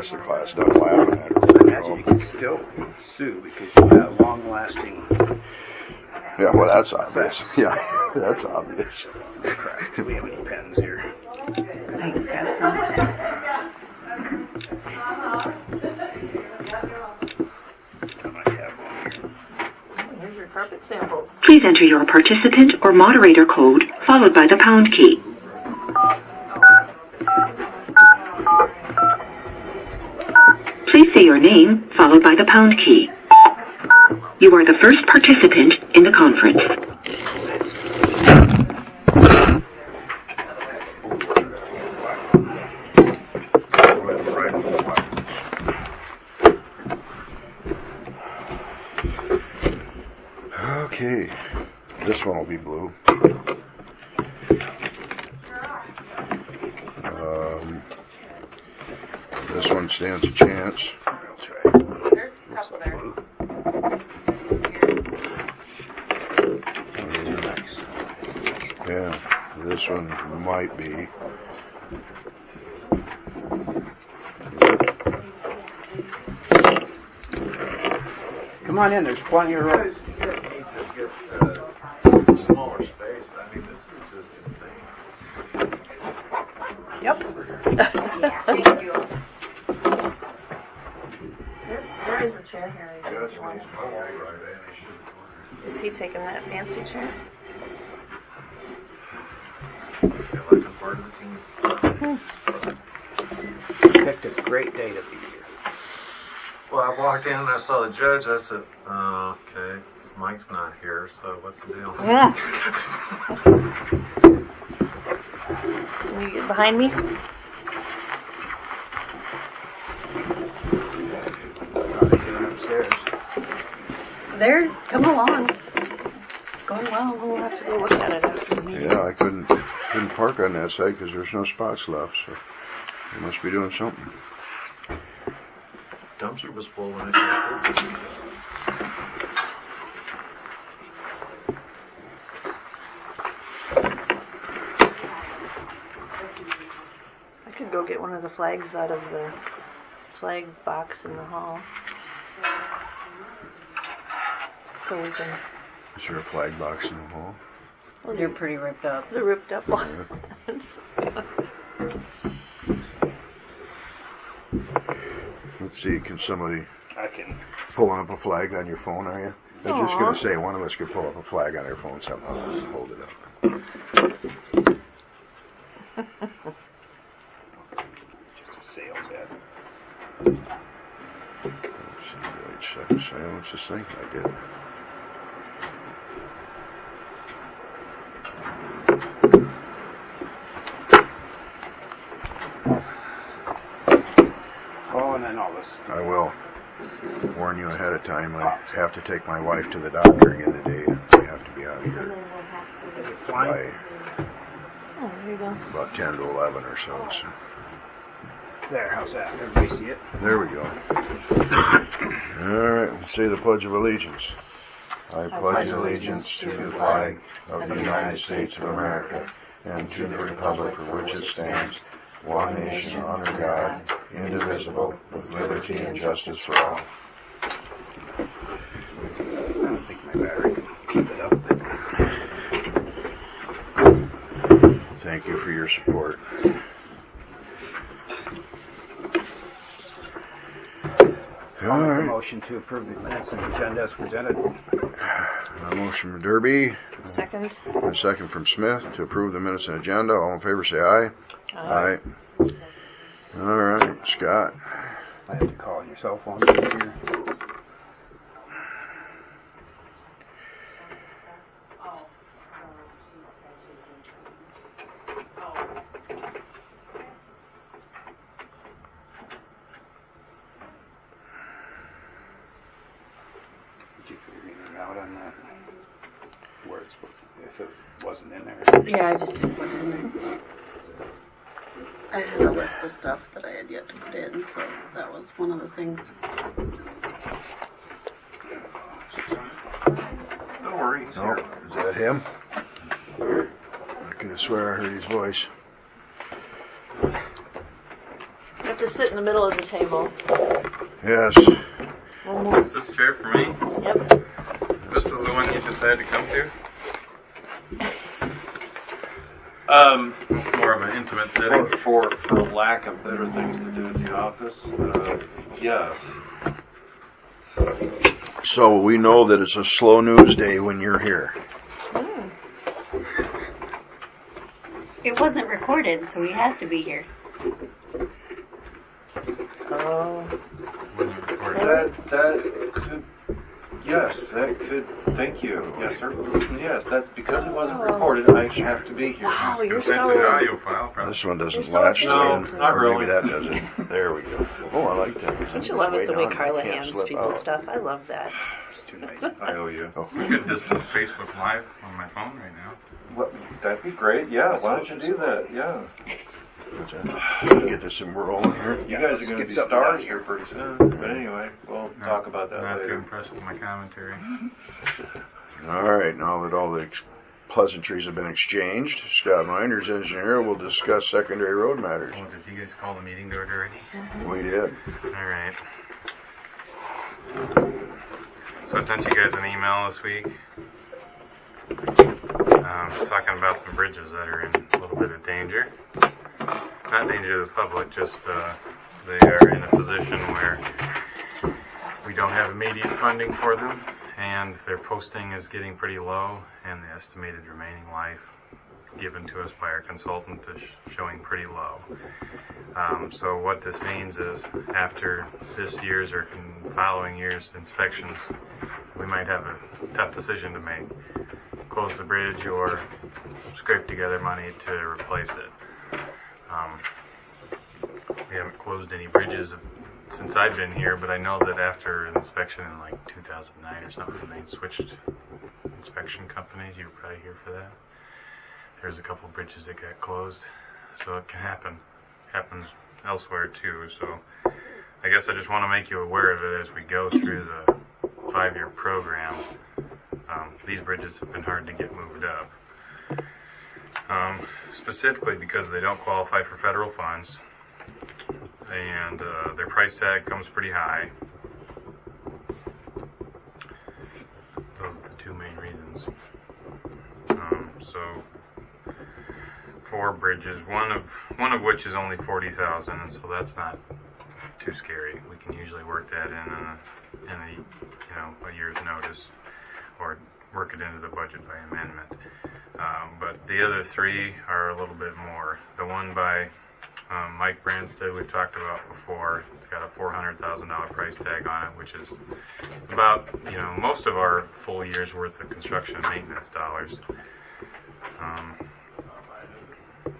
rest of the class done laughing at her. Imagine you can still sue because you've got long-lasting. Yeah, well, that's obvious. Yeah, that's obvious. Crap. Do we have any pens here? I've got some. I might have one here. Here's your carpet samples. Please enter your participant or moderator code followed by the pound key. Please say your name followed by the pound key. You are the first participant in the conference. Okay, this one will be blue. This one stands a chance. That's right. There's a couple there. Yeah, this one might be. Come on in. There's plenty of room. Smaller space. I mean, this is just insane. Yep. Thank you. There is a chair here. Is he taking that fancy chair? I feel like I'm part of the team. Picked a great day to be here. Well, I walked in and I saw the judge. I said, oh, okay, Mike's not here, so what's the deal? Can you get behind me? What are they doing upstairs? There, come along. It's going well. We'll have to go look at it after the meeting. Yeah, I couldn't park on that side because there's no spots left, so they must be doing something. Dumpster was full when I got here. I could go get one of the flags out of the flag box in the hall. So we can. Is there a flag box in the hall? Well, They're pretty ripped up. the ripped up ones. Let's see, can somebody I can. pulling up a flag on your phone, are you? I was just Aw. going to say, one of us could pull up a flag on our phone somehow and hold it up. Just a sales ad. Let's see, wait, second silence this thing. I did. Oh, and then all this. I will warn you ahead of time. I have to take my wife to the doctor again today. I have to be out of here Is it flying? by Oh, there you go. about 10 to 11 or so. There, how's that? Everybody see it? There we go. All right, we'll say the Pledge of Allegiance. I pledge allegiance to the flag of the United States of America and to the republic for which it stands, one nation under God, indivisible, with liberty and justice for all. I don't think my battery can keep it up. Thank you for your support. I'll make a All right. motion to approve the minutes and agenda as presented. A motion from Derby, Second. a second from Smith to approve the minutes and agenda. All in favor say aye. Aye. All right, Scott. I have to call on your cell phone. Easier. Did you figure anything out on that? Where it's supposed to, if it wasn't in there? Yeah, I just didn't put it in there. I had a list of stuff that I had yet to put in, so that was one of the things. Don't worry, he's Oh, here. is that him? I could have swear I heard his voice. I have to sit in the middle of the table. Yes. Is this chair for me? Yep. This is the one you decided to come to? More of an intimate setting. For lack of better things to do in the office, yes. So we know that it's a slow news day when you're here. It wasn't recorded, so he has to be here. Oh. That could, yes, that could, thank you. Yes, sir. Yes, that's because it wasn't recorded, I have to be here. Wow, you're Sent to the so... audio file, probably. This one doesn't You're so latch efficient. in. No, not Or really. maybe that does it. There we go. Oh, I like that. Don't you love it the way down, Carla you can't hands slip people out. stuff? I love that. It's too nice. I owe you. Oh. I could just Facebook Live on my phone right now. What, that'd be great, yeah. Why don't you do that? Yeah. Get this in rolling here. You guys are going to be stars here pretty soon. But anyway, we'll talk about that Not too later. impressed with my commentary. All right, now that all the pleasantries have been exchanged, Scott Miners, engineer, will discuss secondary road matters. Well, did you guys call the meeting to order already? We did. All right. So I sent you guys an email this week talking about some bridges that are in a little bit of danger. Not danger to the public, just they are in a position where we don't have immediate funding for them, and their posting is getting pretty low, and the estimated remaining life given to us by our consultant is showing pretty low. So what this means is after this year's or following year's inspections, we might have a tough decision to make. Close the bridge or scrape together money to replace it. We haven't closed any bridges since I've been here, but I know that after an inspection in like 2009 or something, they switched inspection companies. You were probably here for that. There's a couple of bridges that got closed, so it can happen. Happens elsewhere too. So I guess I just want to make you aware of it as we go through the 5-year program. These bridges have been hard to get moved up. Specifically because they don't qualify for federal funds, and their price tag comes pretty high. Those are the two main reasons. So 4 bridges, one of which is only 40,000, and so that's not too scary. We can usually work that in a year's notice, or work it into the budget by amendment. But the other 3 are a little bit more. The one by Mike Branstad we've talked about before. It's got a $400,000 price tag on it, which is about most of our full year's worth of construction and maintenance dollars.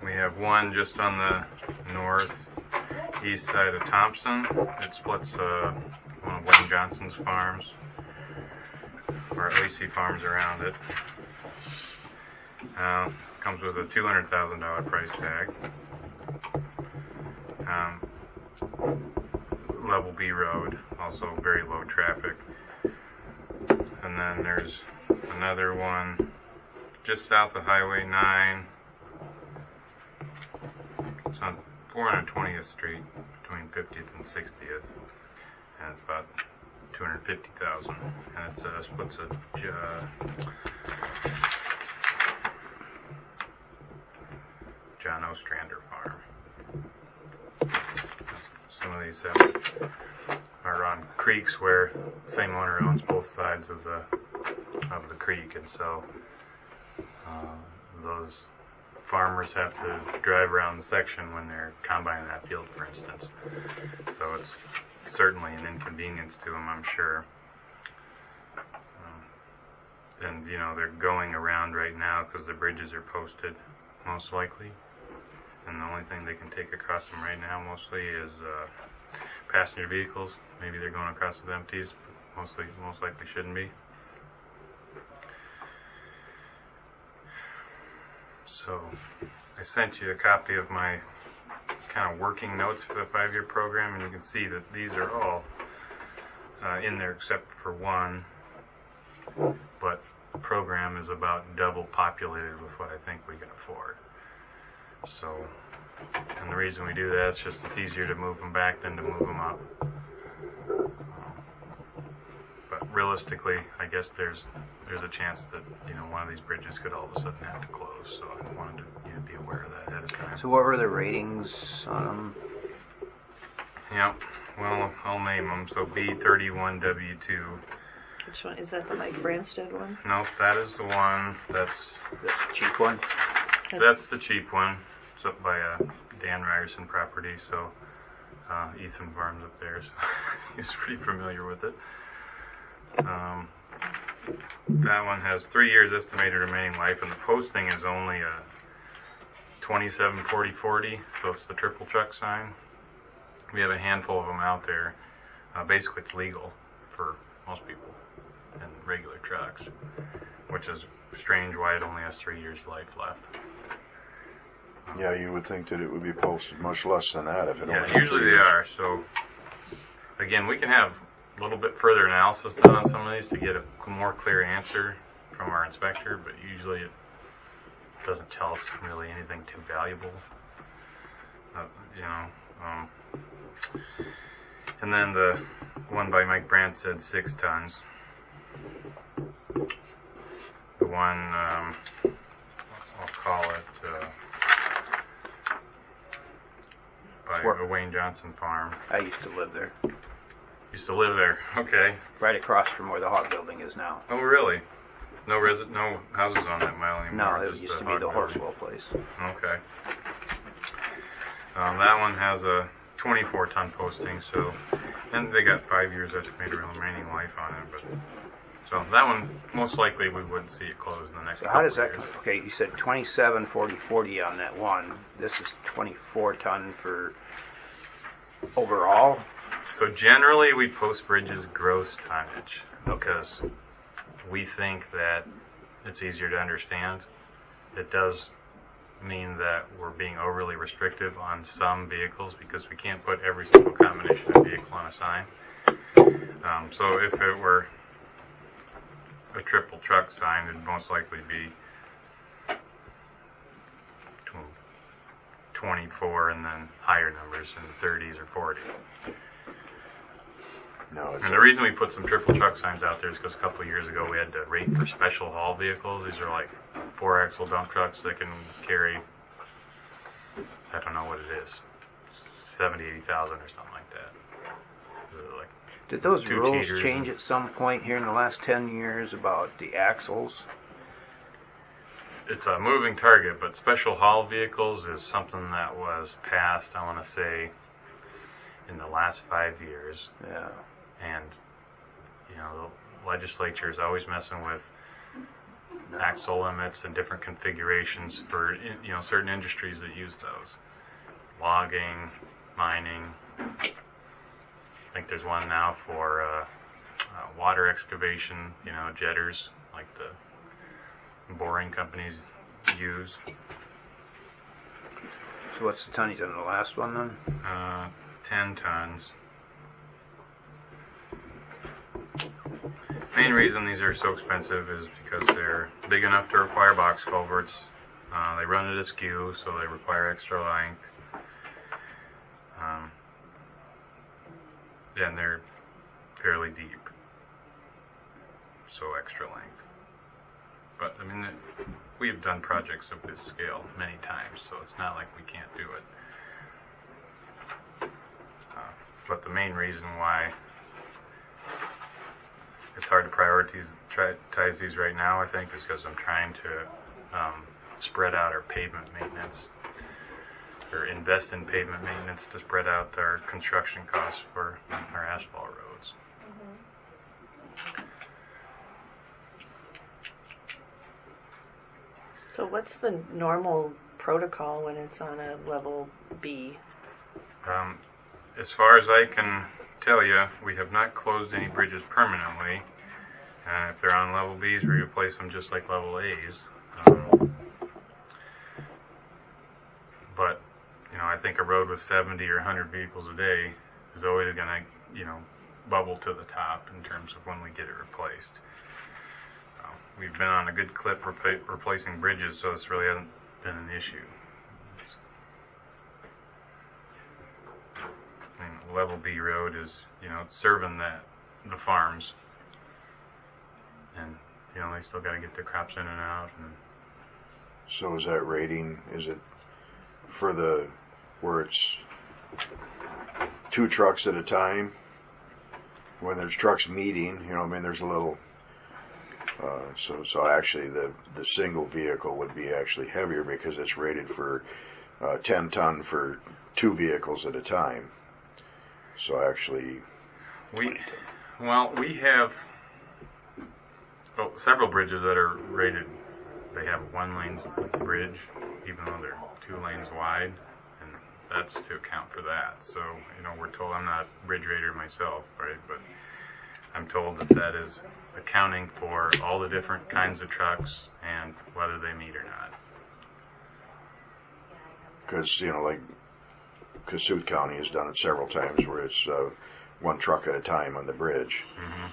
We have one just on the northeast side of Thompson. It splits one of Wayne Johnson's farms, or at least he farms around it. Comes with a $200,000 price tag. Level B road, also very low traffic. And then there's another one just south of Highway 9. It's on 420th Street between 50th and 60th, and it's about 250,000, and it splits a John Ostrander farm. Some of these are on creeks where the same owner owns both sides of the creek, and so those farmers have to drive around the section when they're combining that field, for instance. So it's certainly an inconvenience to them, I'm sure. And they're going around right now because the bridges are posted, most likely. And the only thing they can take across them right now mostly is passenger vehicles. Maybe they're going across with empties, but most likely shouldn't be. So I sent you a copy of my kind of working notes for the 5-year program, and you can see that these are all in there except for one, but the program is about double populated with what I think we can afford. So And the reason we do that is just it's easier to move them back than to move them up. But realistically, I guess there's a chance that one of these bridges could all of a sudden have to close. So I wanted you to be aware of that ahead of time. So what were the ratings on them? Yep. Well, I'll name them. So B31W2. Which one? Is that the Mike Branstad one? Nope, that is the one. That's The cheap one? That's the cheap one. It's up by Dan Ryerson property, so Ethan farms up there, so he's pretty familiar with it. That one has 3 years estimated remaining life, and the posting is only a 274040, so it's the triple truck sign. We have a handful of them out there. Basically, it's legal for most people in regular trucks, which is strange why it only has 3 years life left. Yeah, you would think that it would be posted much less than that if it only. Yeah, usually they are. So again, we can have a little bit further analysis done on some of these to get a more clear answer from our inspector, but usually it doesn't tell us really anything too valuable. And then the one by Mike Brandt said 6 tons. The one, I'll call it by the Wayne Johnson farm. I used to live there. Used to live there. Okay. Right across from where the hog building is now. Oh, really? No no houses on that mile anymore. No, it just used to be hog the building. Horsewell place. Okay. That one has a 24-ton posting, so, and they got 5 years estimated remaining life on it, but, so that one, most likely we wouldn't see it close in the next So couple how does that, years. okay, you said 27, 40, 40 on that one. This is 24 ton for overall? So generally we post bridges gross tonnage because we think that it's easier to understand. It does mean that we're being overly restrictive on some vehicles because we can't put every single combination of vehicle on a sign. So if it were a triple truck sign, it'd most likely be 24 and then higher numbers in the 30s or 40. No, it's And the reason we put some triple truck signs out there is because a couple of years ago we had to rate for special haul vehicles. These are like 4-axle dump trucks that can carry, I don't know what it is, 70, 80,000 or something like that. Like Did those two rules teeters change and- at some point here in the last 10 years about the axles? It's a moving target, but special haul vehicles is something that was passed, I want to say, in the last 5 years. Yeah. And, the legislature is always messing with axle limits and different configurations for, certain industries that use those. Logging, mining. I think there's one now for water excavation, jetters, like the boring companies use. So what's the tonnage on the last one then? 10 tons. Main reason these are so expensive is because they're big enough to require box culverts. They run at askew, so they require extra length. And they're fairly deep, so extra length. But we've done projects of this scale many times, so it's not like we can't do it. But the main reason why it's hard to prioritize these right now, I think, is because I'm trying to spread out our pavement maintenance, or invest in pavement maintenance to spread out our construction costs for our asphalt roads. So what's the normal protocol when it's on a level B? As far as I can tell you, we have not closed any bridges permanently. If they're on level Bs, we replace them just like level As. But, I think a road with 70 or 100 vehicles a day is always going to, bubble to the top in terms of when we get it replaced. We've been on a good clip replacing bridges, so this really hasn't been an issue. level B road is, it's serving the farms. And, they still got to get their crops in and out. And So is that rating, is it for where it's 2 trucks at a time? When there's trucks meeting, there's a little, so actually the single vehicle would be actually heavier because it's rated for 10 ton for 2 vehicles at a time. So actually, we have several bridges that are rated. They have 1 lane bridge, even though they're 2 lanes wide, and that's to account for that. So, we're told, I'm not a bridge rater myself, right, but I'm told that is accounting for all the different kinds of trucks and whether they meet or not. because like Cassuth County has done it several times where it's 1 truck at a time on the bridge,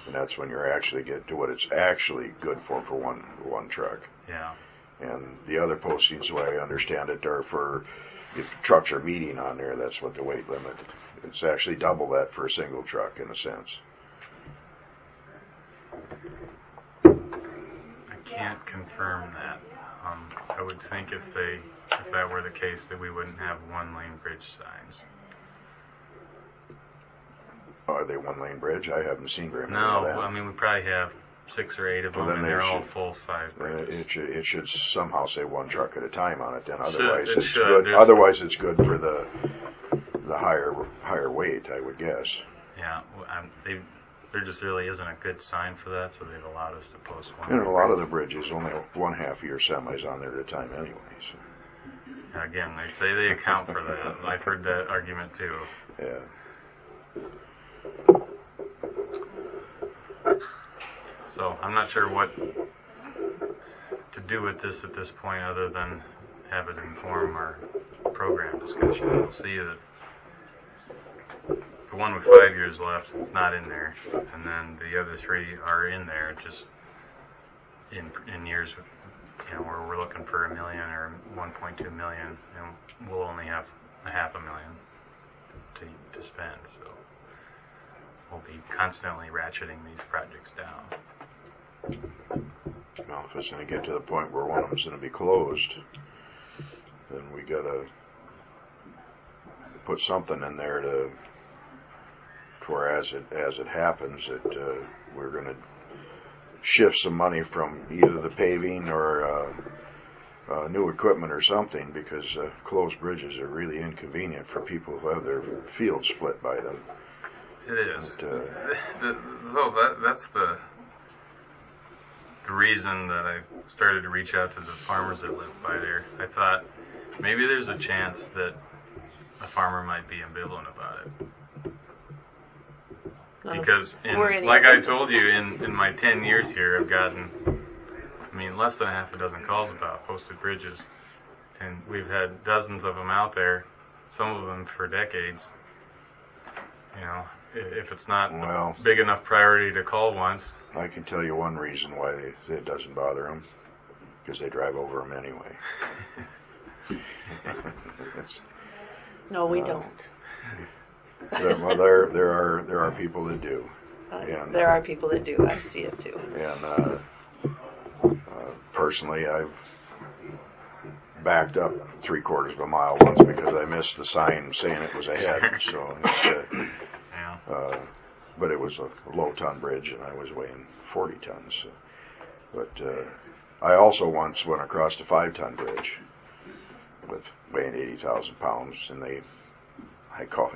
and that's when you're actually getting to what it's actually good for one truck. Yeah. And the other postings, the way I understand it, are for if trucks are meeting on there, that's what the weight limit. It's actually double that for a single truck in a sense. I can't confirm that. I would think if that were the case, that we wouldn't have 1 lane bridge signs. Are they 1 lane bridge? I haven't seen very many No, of that. I mean, we probably have 6 or 8 of them, Well, then and they they're all should- full-size bridges. It should somehow say 1 truck at a time on it. Then Should- otherwise it it's should. good. There's- Otherwise it's good for the higher weight, I would guess. Yeah, there just really isn't a good sign for that, so they've allowed us to post 1. And a lot of the bridges only 1/2 of your semis on there at a time anyway. So. Now, again, they say they account for that. I've heard that argument too. Yeah. So I'm not sure what to do with this at this point other than have it inform our program discussion. We'll see that the one with 5 years left is not in there, and then the other 3 are in there, just in years where we're looking for $1 million or 1.2 million, and we'll only have $500,000 to spend. So we'll be constantly ratcheting these projects down. Well, if it's going to get to the point where one of them's going to be closed, then we got to put something in there to where as it happens that we're going to shift some money from either the paving or new equipment or something, because closed bridges are really inconvenient for people who have their fields split by them. It is. That's the reason that I started to reach out to the farmers that live by there. I thought maybe there's a chance that a farmer might be ambivalent about it. Because, like I told you, in my 10 years here, I've gotten, less than half a dozen calls about posted bridges. And we've had dozens of them out there, some of them for decades. If it's not a big enough priority to call once. I can tell you one reason why it doesn't bother them, because they drive over them anyway. No, we don't. Well, there are people that do. And, there are people that do. I see it too. And personally, I've backed up 3/4 of a mile once because I missed the sign saying it was ahead. So, but it was a low ton bridge, and I was weighing 40 tons. So. But I also once went across a 5-ton bridge with weighing 80,000 pounds, and it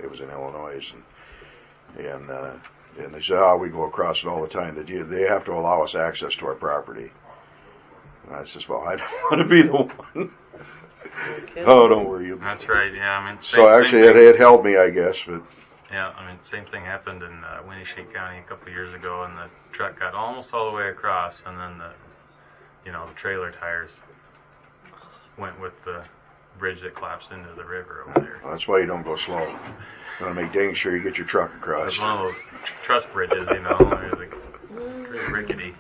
was in Illinois, and they said, we go across it all the time. They have to allow us access to our property. And I says, well, I don't want to be the one. Oh, don't worry. That's right. Yeah, so actually, it held me, I guess, but. Yeah, same thing happened in Winnebago County a couple of years ago, and the truck got almost all the way across, and then the trailer tires went with the bridge that collapsed into the river over there. Well, that's why you don't go slow. You want to make dang sure you get your truck across. It's one of those truss bridges, they're like pretty rickety.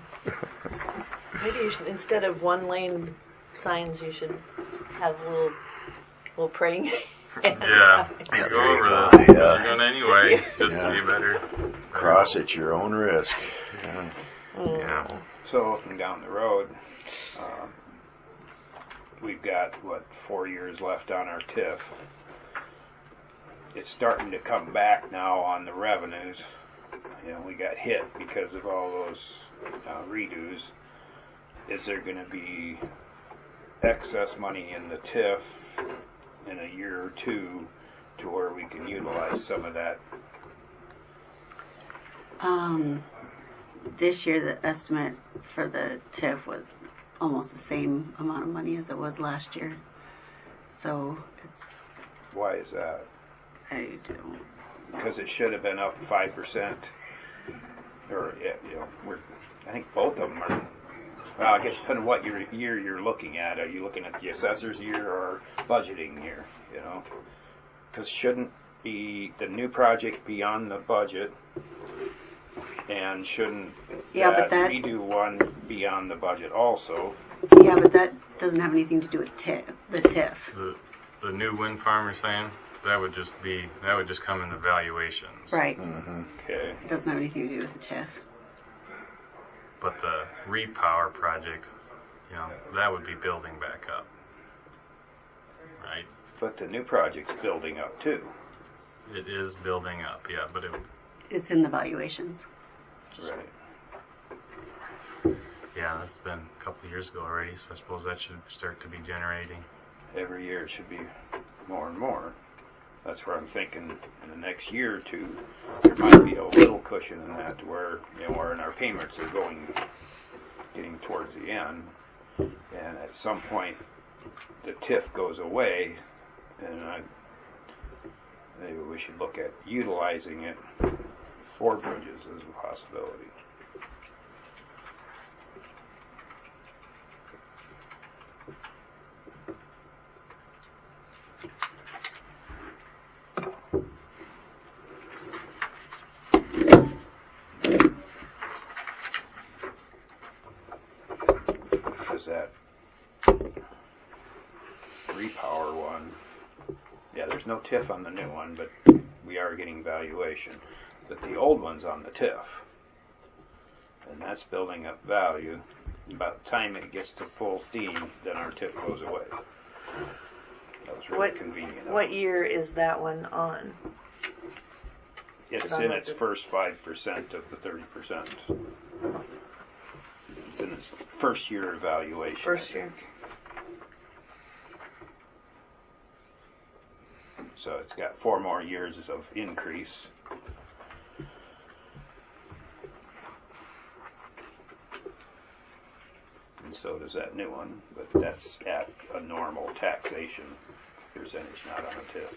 Maybe you should, instead of 1 lane signs, you should have little praying Yeah, Yeah, go over there this. you go. You're gonna anyway. Just Yeah. you better Cross at your own risk. Yeah. Yeah. So looking down the road, we've got, 4 years left on our TIF. It's starting to come back now on the revenues. We got hit because of all those redos. Is there going to be excess money in the TIF in a year or two to where we can utilize some of that? This year the estimate for the TIF was almost the same amount of money as it was last year. So Why is that? I don't. Because it should have been up 5%. Or, I think both of them are. Well, I guess depending on what year you're looking at. Are you looking at the assessor's year or budgeting year? Because shouldn't the new project be on the budget? And shouldn't that redo one be on the budget also? Yeah, but that doesn't have anything to do with the TIF. The new wind farm, you're saying, that would just come in the valuations. Right. Mm-hmm. Okay. It doesn't have anything to do with the TIF. But the repower project, that would be building back up. Right? But the new project's building up too. It is building up, yeah, but It's in the valuations. Right. yeah, that's been a couple of years ago already, so I suppose that should start to be generating. Every year it should be more and more. That's where I'm thinking in the next year or two, there might be a little cushion in that to where, where our payments are getting towards the end. And at some point, the TIF goes away, and maybe we should look at utilizing it for bridges as a possibility. Because that repower one, there's no TIF on the new one, but we are getting valuation. But the old one's on the TIF, and that's building up value. About the time it gets to full steam, then our TIF goes away. That was really convenient. What year is that one on? It's in its first 5% of the 30%. It's in its first year evaluation. First year. So it's got 4 more years of increase. And so does that new one, but that's at a normal taxation percentage, not on a TIF.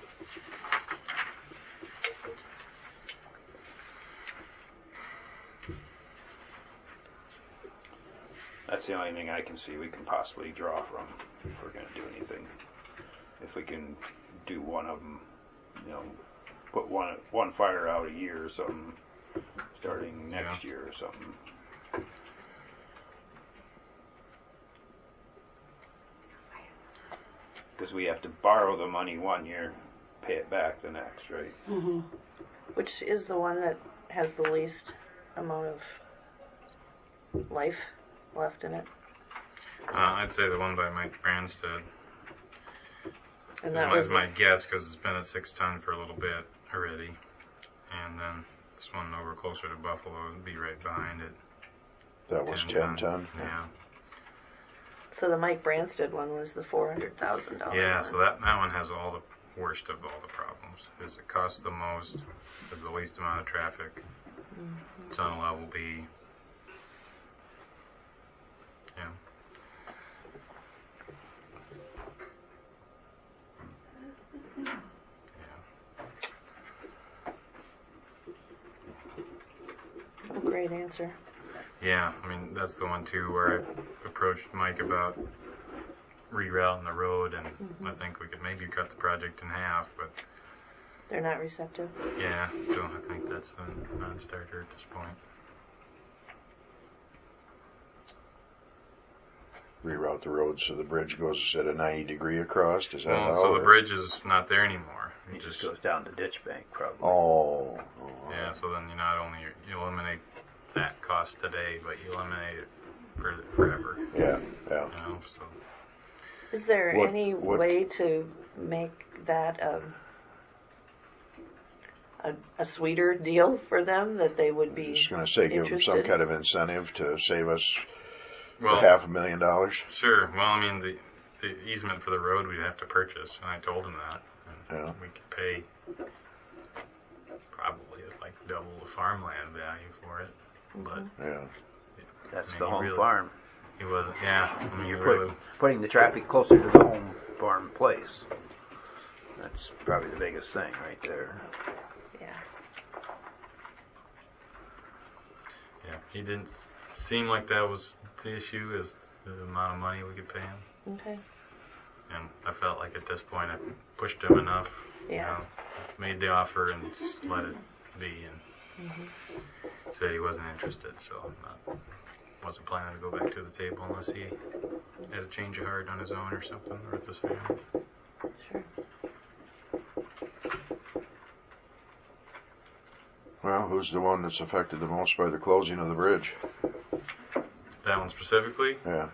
That's the only thing I can see we can possibly draw from if we're going to do anything. If we can do one of them, put one fire out a year or something, starting next year or something. Because we have to borrow the money one year, pay it back the next, right? Mm-hmm. Which is the one that has the least amount of life left in it? I'd say the one by Mike Branstad. And that was my guess, because it's been at 6 ton for a little bit already. And then this one over closer to Buffalo would be right behind it. That was 10 ton. Yeah. So the Mike Branstad one was the $400,000. Yeah, so that one has all the worst of all the problems. It costs the most, with the least amount of traffic. Mm-hmm. It's on a level B. Yeah. A great answer. Yeah, I mean, that's the one too where I approached Mike about rerouting the road, and I think we could maybe cut the project in half, but they're not receptive. Yeah, so I think that's a non-starter at this point. reroute the road so the bridge goes at a 90-degree across? Is that how? So the or- bridge is not there anymore. It just goes down the ditch bank, probably. Oh. Yeah, so then you not only you eliminate that cost today, but you eliminate it forever. Yeah. You know, so Is there What- any what- way to make that a sweeter deal for them that they would I be was going to say, give them some interested? kind of incentive to save us well, $500,000. sure. Well, I mean the easement for the road we'd have to purchase, and I told him that. And Yeah. we could pay probably like double the farmland value for it, but Yeah. That's I the mean, home really- farm. he wasn't. Yeah, I mean, You're really, putting the traffic closer to the home farm place. That's probably the biggest thing right there. Yeah. yeah, he didn't seem like that was the issue, is the amount of money we could pay him. Okay. And I felt like at this point I pushed him enough. Yeah. You know, made the offer and just let it be, and said he wasn't interested. So wasn't planning to go back to the table unless he had a change of heart on his own or something, or with his family. Sure. Well, who's the one that's affected the most by the closing of the bridge? That one specifically. Yeah.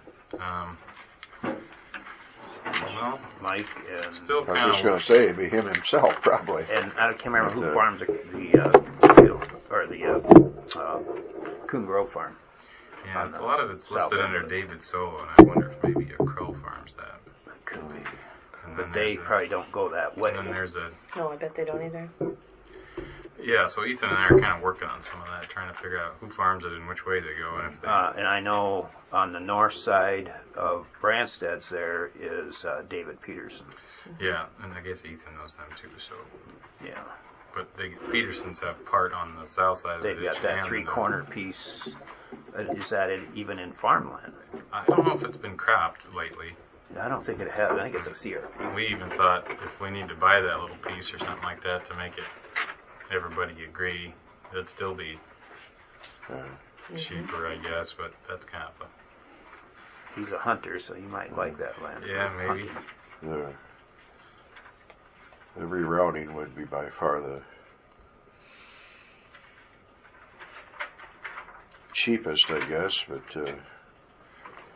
Well, Mike and still I kind was just of. going to say, it'd be him himself, probably. and I can't remember who But, farms the field or the Coon Grove farm. Yeah, on the a lot of it's south listed end under of it. David Solo, and I wonder if maybe a Crow farms that. Could be. And But then they there's probably don't go that way. And then there's a. No, I bet they don't either. Yeah, so Ethan and I are kind of working on some of that, trying to figure out who farms it and which way they go, and if they. And I know on the north side of Branstad's there is David Peterson. Yeah, and I guess Ethan knows them too. So, Yeah. but the Petersons have part on the south side of the They've ditch got that and three-corner piece. Is that even in farmland? I don't know if it's been cropped lately. I don't think it has. I think it's a CRP. We even thought if we need to buy that little piece or something like that to make it everybody agree, it'd still be cheaper, I guess. But that's kind of He's a hunter, so he might like that land. yeah, for maybe. hunting. The rerouting would be by far the cheapest, I guess, but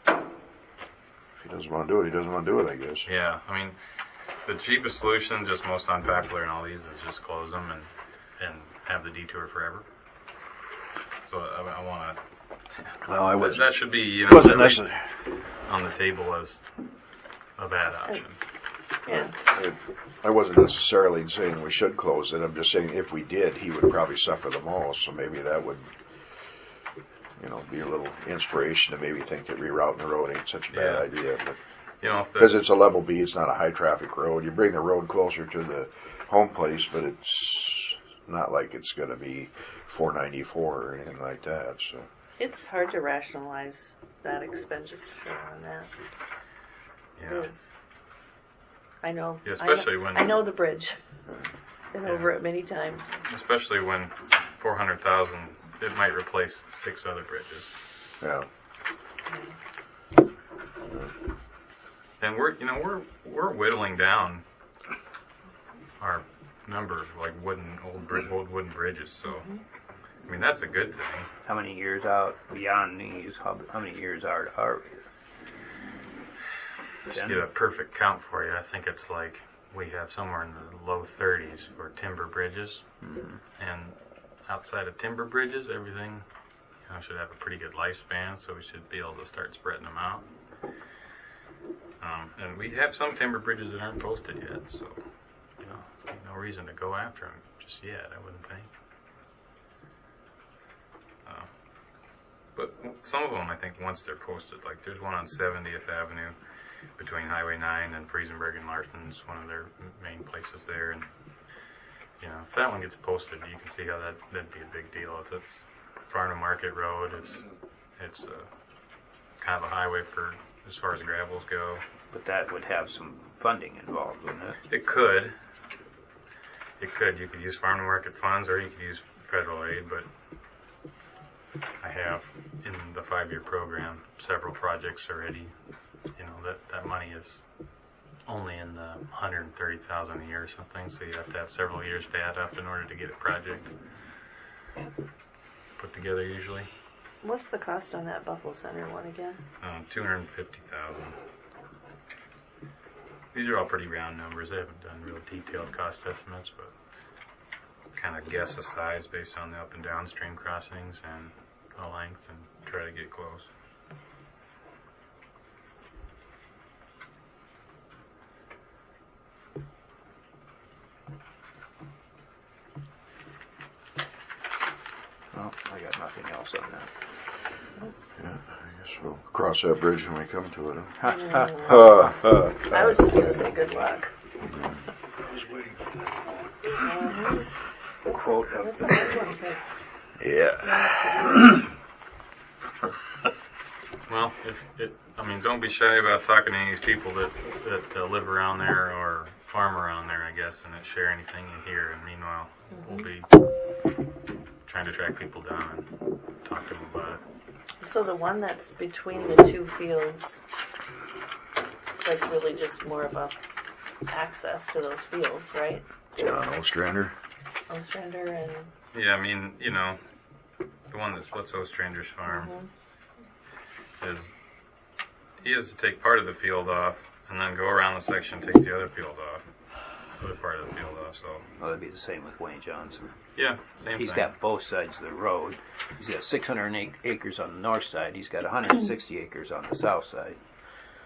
if he doesn't want to do it, he doesn't want to do it, I guess. Yeah, I mean, the cheapest solution, just most unpopular in all these, is just close them and have the detour forever. So I want to. Well, I wasn't. That should be, you know, Wasn't at least necessary. on the table as a bad option. Yeah. I wasn't necessarily saying we should close it. I'm just saying if we did, he would probably suffer the most. So maybe that would, be a little inspiration to maybe think that rerouting the road ain't such a bad Yeah. idea. But You know, if because the, it's a level B, it's not a high traffic road. You bring the road closer to the home place, but it's not like it's going to be 494 or anything like that. So It's hard to rationalize that expenditure on that. yeah, It is. I know. Yeah, especially when- I know the bridge. Been Yeah. over it many times. especially when 400,000, it might replace 6 other bridges. yeah, And we're whittling down our number of like old wooden bridges. So I mean that's a good thing. How many years out beyond these? How many years are we? Just to get a perfect count for you, I think it's like we have somewhere in the low 30s for timber bridges, and outside of timber bridges, everything should have a pretty good lifespan. So we should be able to start spreading them out. And we have some timber bridges that aren't posted yet, so no reason to go after them just yet, I wouldn't think. But some of them, I think, once they're posted, like there's one on 70th Avenue between Highway 9 and Friesenberg and Larsen's, one of their main places there. And if that one gets posted, you can see how that'd be a big deal. It's Farm to Market Road. It's kind of a highway for as far as gravels go. But that would have some funding involved, wouldn't it? It could. You could use farm to market funds, or you could use federal aid. But I have in the 5-year program several projects already. You know, that money is only in the 130,000 a year or something, so you have to have several years to add up in order to get a project put together usually. What's the cost on that Buffalo Center one again? 250,000. These are all pretty round numbers. I haven't done real detailed cost estimates, but kind of guess a size based on the up and downstream crossings and the length and try to get close. Well, I got nothing else on that. Yeah, I guess we'll cross that bridge when we come to it. I was just going to say good luck. I was waiting for that. Quote That's a good one, too. Yeah. Well, don't be shy about talking to any of these people that live around there or farm around there, I guess, and that share anything you hear. And meanwhile, we'll be trying to track people down and talk to them about it. So the one that's between the two fields, that's really just more of a access to those fields, right? John Ostrander. Ostrander and... Yeah, I mean, you know, the one that splits Ostrander's farm is he has to take part of the field off and then go around the section and take the other field off. Other part of the field off, so. Well, that'd be the same with Wayne Johnson. Yeah, same He's thing. got both sides of the road. He's got 608 acres on the north side. He's got 160 acres on the south side.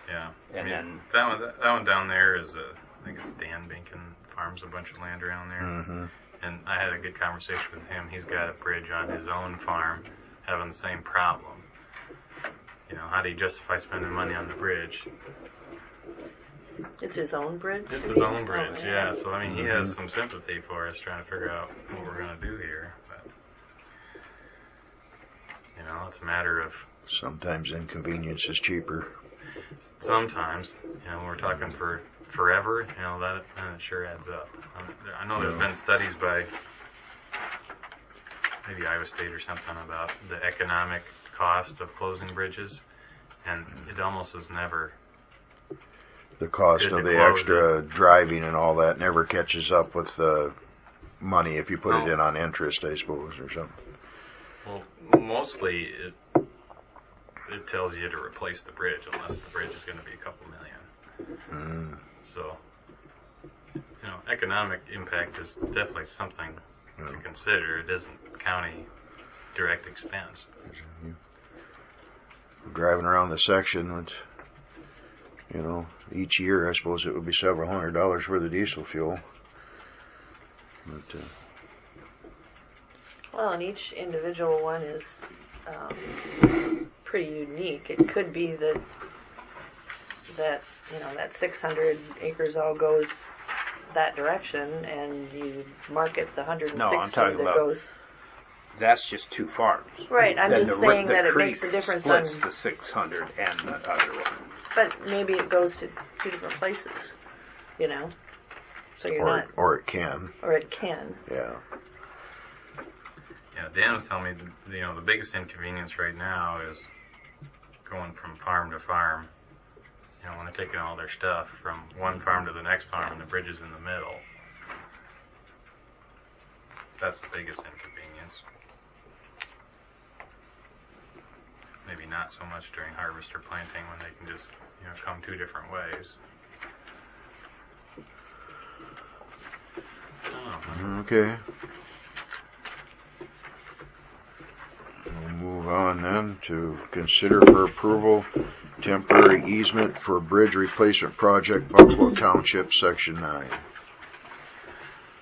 Yeah. And then that one down there is I think it's Dan Binkin farms a bunch of land around there. Mm-hmm. And I had a good conversation with him. He's got a bridge on his own farm having the same problem. You know, how do you justify spending money on the bridge? It's his own bridge? It's his own bridge, yeah. So, I mean, he has some sympathy for us trying to figure out what we're going to do here. But, you know, it's a matter of... Sometimes inconvenience is cheaper. Sometimes, you know, we're talking for forever, you know, that sure adds up. I know there's been studies by maybe Iowa State or something about the economic cost of closing bridges, and it almost is never... The cost of the extra driving and all that never catches up with the money if you put it in on interest, I suppose, or something. Well, mostly it tells you to replace the bridge unless the bridge is going to be a couple million. So, you know, economic impact is definitely something to consider. It isn't county direct expense. Driving around the section, it's, you know, each year I suppose it would be several $100s for the diesel fuel. But, well, and each individual one is pretty unique. It could be that you know, that 600 acres all goes that direction, and you market the 160 No, I'm talking that about goes. That's just two farms. Right, I'm Then just the saying the that it creek makes a difference splits on. the 600 and the other one. But maybe it goes to two different places, you know. So you're not. or it can. Or it can. Yeah. Yeah, Dan was telling me, you know, the biggest inconvenience right now is going from farm to farm. You know, when they're taking all their stuff from one farm to the next farm and the bridge is in the middle. That's the biggest inconvenience. Maybe not so much during harvest or planting when they can just, you know, come two different ways. Okay. We'll move on then to consider for approval temporary easement for bridge replacement project, Buffalo Township, Section 9.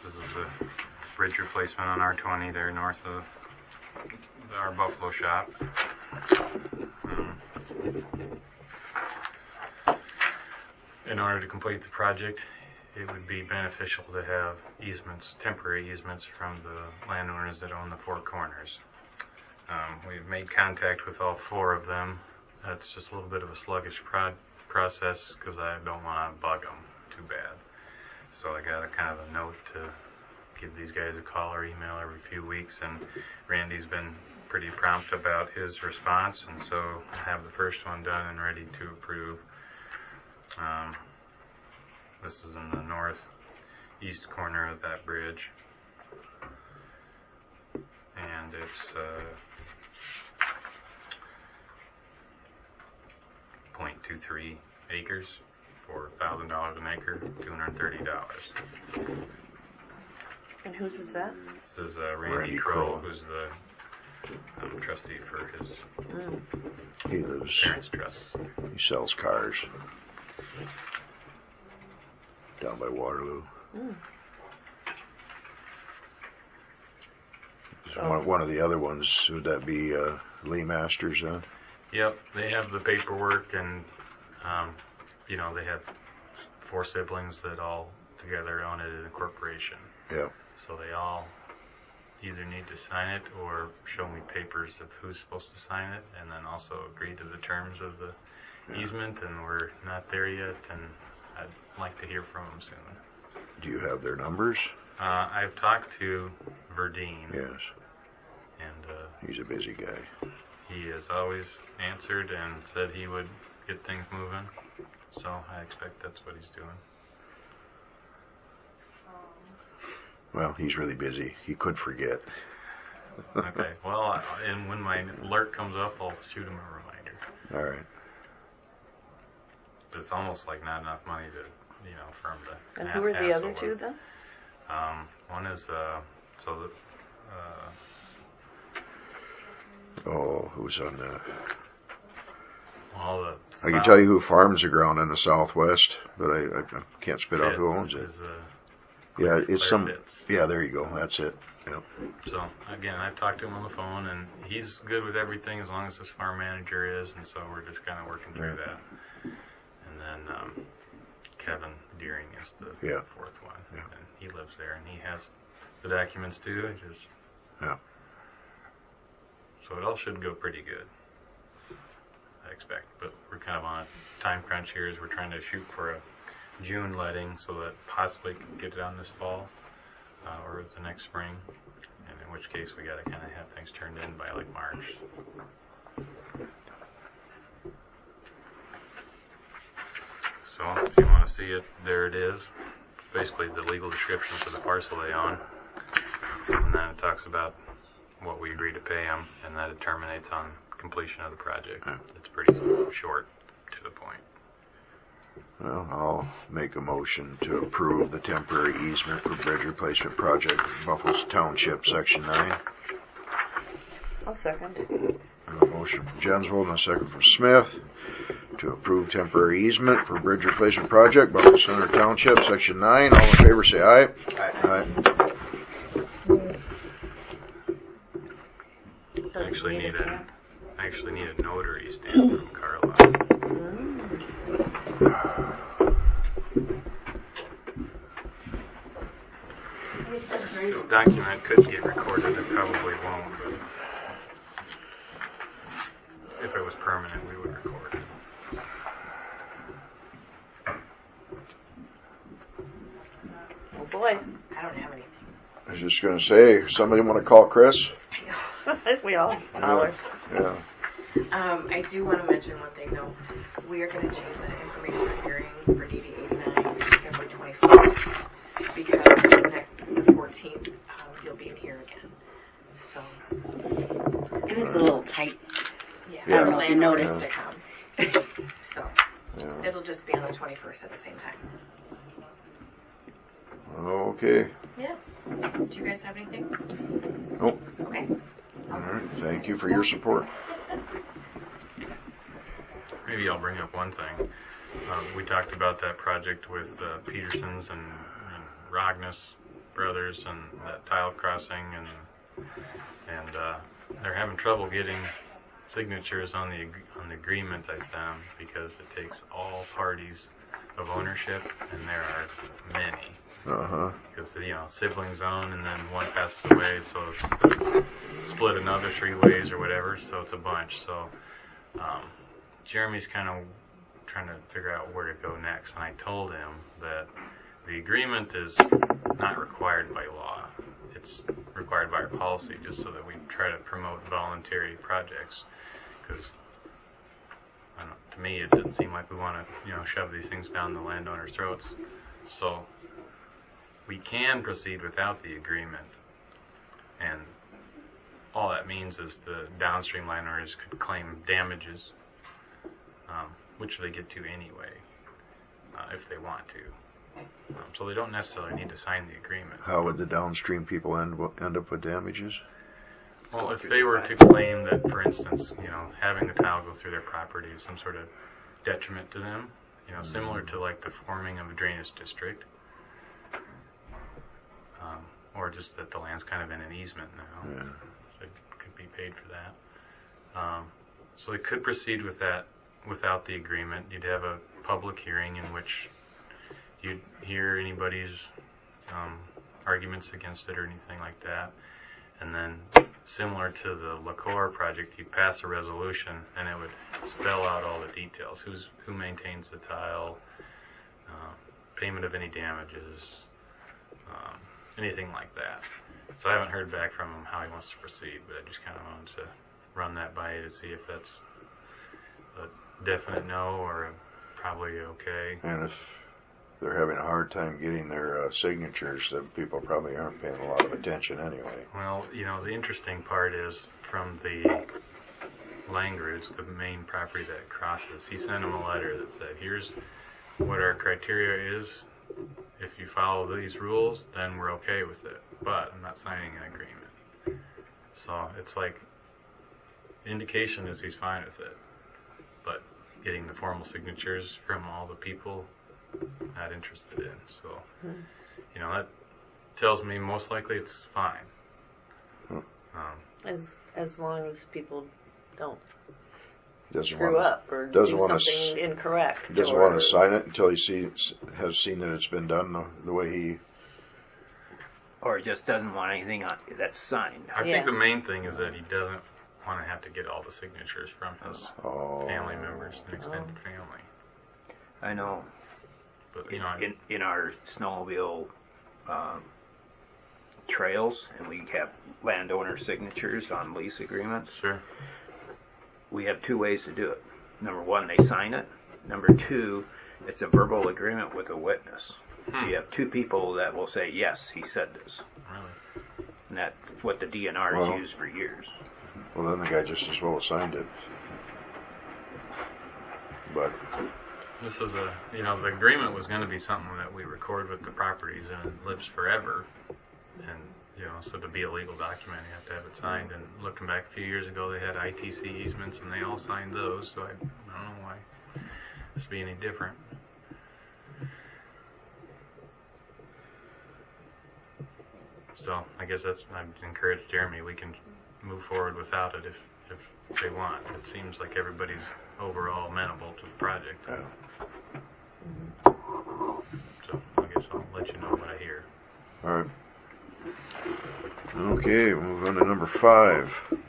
This is a bridge replacement on R20 there north of our Buffalo shop. In order to complete the project, it would be beneficial to have easements, temporary easements from the landowners that own the four corners. We've made contact with all four of them. That's just a little bit of a sluggish process because I don't want to bug them too bad. So I got a kind of a note to give these guys a call or email every few weeks, and Randy's been pretty prompt about his response, and so I have the first one done and ready to approve. This is in the northeast corner of that bridge, and it's 0.23 acres for $1,000 an acre, $230. And whose is that? This is Randy Randy Kroll, Kroll. who's the trustee for his He lives, parents' trust. he sells cars down by Waterloo. So one of the other ones, would that be Lee Masters then? Yep, they have the paperwork, and they have 4 siblings that all together own it in a corporation. Yeah. So they all either need to sign it or show me papers of who's supposed to sign it, and then also agree to the terms of the easement, and we're not there yet, and I'd like to hear from them soon. Do you have their numbers? I've talked to Verdeen, Yes. and He's a busy guy. he has always answered and said he would get things moving, so I expect that's what he's doing. Well, he's really busy. He could forget. Okay, well, and when my alert comes up, I'll shoot him a reminder. All right. It's almost like not enough money to, for him to. And who are the hassle other two with. then? One is Who's on the... all the. I can tell you who farms the ground in the southwest, but I can't spit out who owns it. Yeah, it's some... Fitz. Yeah, there you go. That's it. Yep. So, again, I've talked to him on the phone, and he's good with everything as long as his farm manager is, and so we're just kind of working through that. And then Kevin Deering is the 4th one, and he lives there, and he has the documents too. So it all should go pretty good, I expect. But we're kind of on a time crunch here as we're trying to shoot for a June letting so that possibly can get it on this fall or the next spring, and in which case we got to kind of have things turned in by like March. So if you want to see it, there it is. It's basically the legal description for the parcel they own, and then it talks about what we agree to pay them, and that it terminates on completion of the project. It's pretty short, to the point. Well, I'll make a motion to approve the temporary easement for bridge replacement project, Buffalo Township, Section 9. I'll second. A motion from Jensvold and a second from Smith to approve temporary easement for bridge replacement project, Buffalo Center Township, Section 9. All in favor say aye. Aye. I actually need a notary stamp from Carla. This document could get recorded. It probably won't, but if it was permanent, we would record it. Oh boy. I don't have anything. I was just going to say, somebody want to call Chris? We all holler. Yeah. I do want to mention one thing though. We are going to change that information hearing for DD 89 to February 21st because the 14th you'll be in here again. So. And it's a little tight. Yeah. Yeah. I don't know if you noticed. So Yeah. it'll just be on the 21st at the same time. Okay. Yeah. Do you guys have anything? Nope. Okay. All right. Thank you for your support. Maybe I'll bring up one thing. We talked about that project with Petersons and Rognus Brothers and that tile crossing, and they're having trouble getting signatures on the agreement I sent them because it takes all parties of ownership, and there are many. Because siblings own, and then one passes away, so it's split another 3 ways or whatever. So it's a bunch. So Jeremy's kind of trying to figure out where to go next, and I told him that the agreement is not required by law. it's required by our policy, just so that we try to promote voluntary projects. Because to me, it doesn't seem like we want to, shove these things down the landowner's throats. So we can proceed without the agreement, and all that means is the downstream landowners could claim damages, which they get to anyway, if they want to. So they don't necessarily need to sign the agreement. How would the downstream people end up with damages? Well, if they were to claim that, for instance, having the tile go through their property is some sort of detriment to them, similar to like the forming of a drainage district, or just that the land's kind of in an easement now, so it could be paid for that. So they could proceed with that without the agreement. You'd have a public hearing in which you'd hear anybody's arguments against it or anything like that. And then, similar to the LaCour project, you'd pass a resolution and it would spell out all the details. Who maintains the tile, payment of any damages, anything like that. So I haven't heard back from him how he wants to proceed, but I just kind of wanted to run that by you to see if that's a definite no or a probably okay. And if they're having a hard time getting their signatures, then people probably aren't paying a lot of attention anyway. Well, the interesting part is from the Langroods, the main property that crosses, he sent them a letter that said, here's what our criteria is. If you follow these rules, then we're okay with it. But I'm not signing an agreement. So it's like, indication is he's fine with it. But getting the formal signatures from all the people not interested in. So, that tells me most likely it's fine. As long as people don't Doesn't screw wanna, up or doesn't do wanna something incorrect. He doesn't want to sign it until he has seen that it's been done the way he... Or just doesn't want anything that's signed. I think the main thing is that he doesn't want to have to get all the signatures from his family members and extended family. I know. But in our snowmobile trails, and we have landowner signatures on lease agreements. Sure. We have two ways to do it. Number one, they sign it. Number two, it's a verbal agreement with a witness. So you have two people that will say, yes, he said this. Really? And that's what the DNR has used for years. Well, then the guy just as well signed it. But this is the agreement was going to be something that we record with the properties and it lives forever. And, so to be a legal document, you have to have it signed. And looking back a few years ago, they had ITC easements and they all signed those. So I don't know why this would be any different. So I guess I'd encourage Jeremy, we can move forward without it if they want. It seems like everybody's overall amenable to the project. yeah. So I guess I'll let you know what I hear. All right. Okay, we'll move on to number 5. Road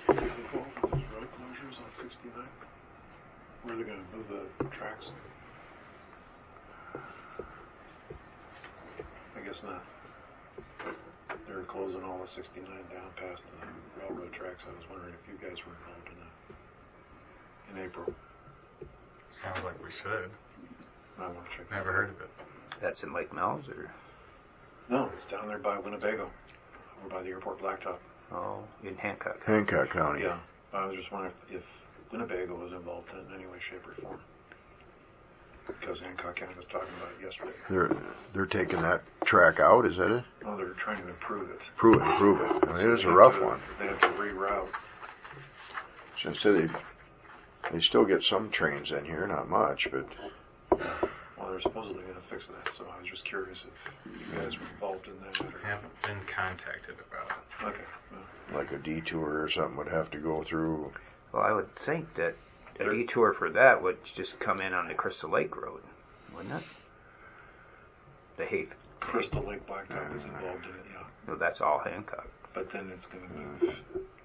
closures on 69? Where are they going to move the tracks? I guess not. They're closing all of 69 down past the railroad tracks. I was wondering if you guys were involved in that. In April. Sounds like we should. I want to check. Never heard of it. That's in Lake Mills, or? No, it's down there by Winnebago, over by the airport blacktop. Oh, in Hancock. Hancock County. Yeah. I was just wondering if Winnebago was involved in it in any way, shape, or form. Because Hancock County was talking about it yesterday. They're taking that track out, is that it? Oh, they're trying to improve it. Improve it. I mean, it is a rough one. They have to reroute. Since they still get some trains in here, not much, but... Well, they're supposedly going to fix that, so I was just curious if you guys were involved in that. I haven't been contacted about it. Okay. Well, like a detour or something would have to go through. Well, I would think that a detour for that would just come in on the Crystal Lake Road, wouldn't it? The Haven. Crystal Lake Blacktop is involved in it, yeah. No, that's all Hancock. But then it's going to move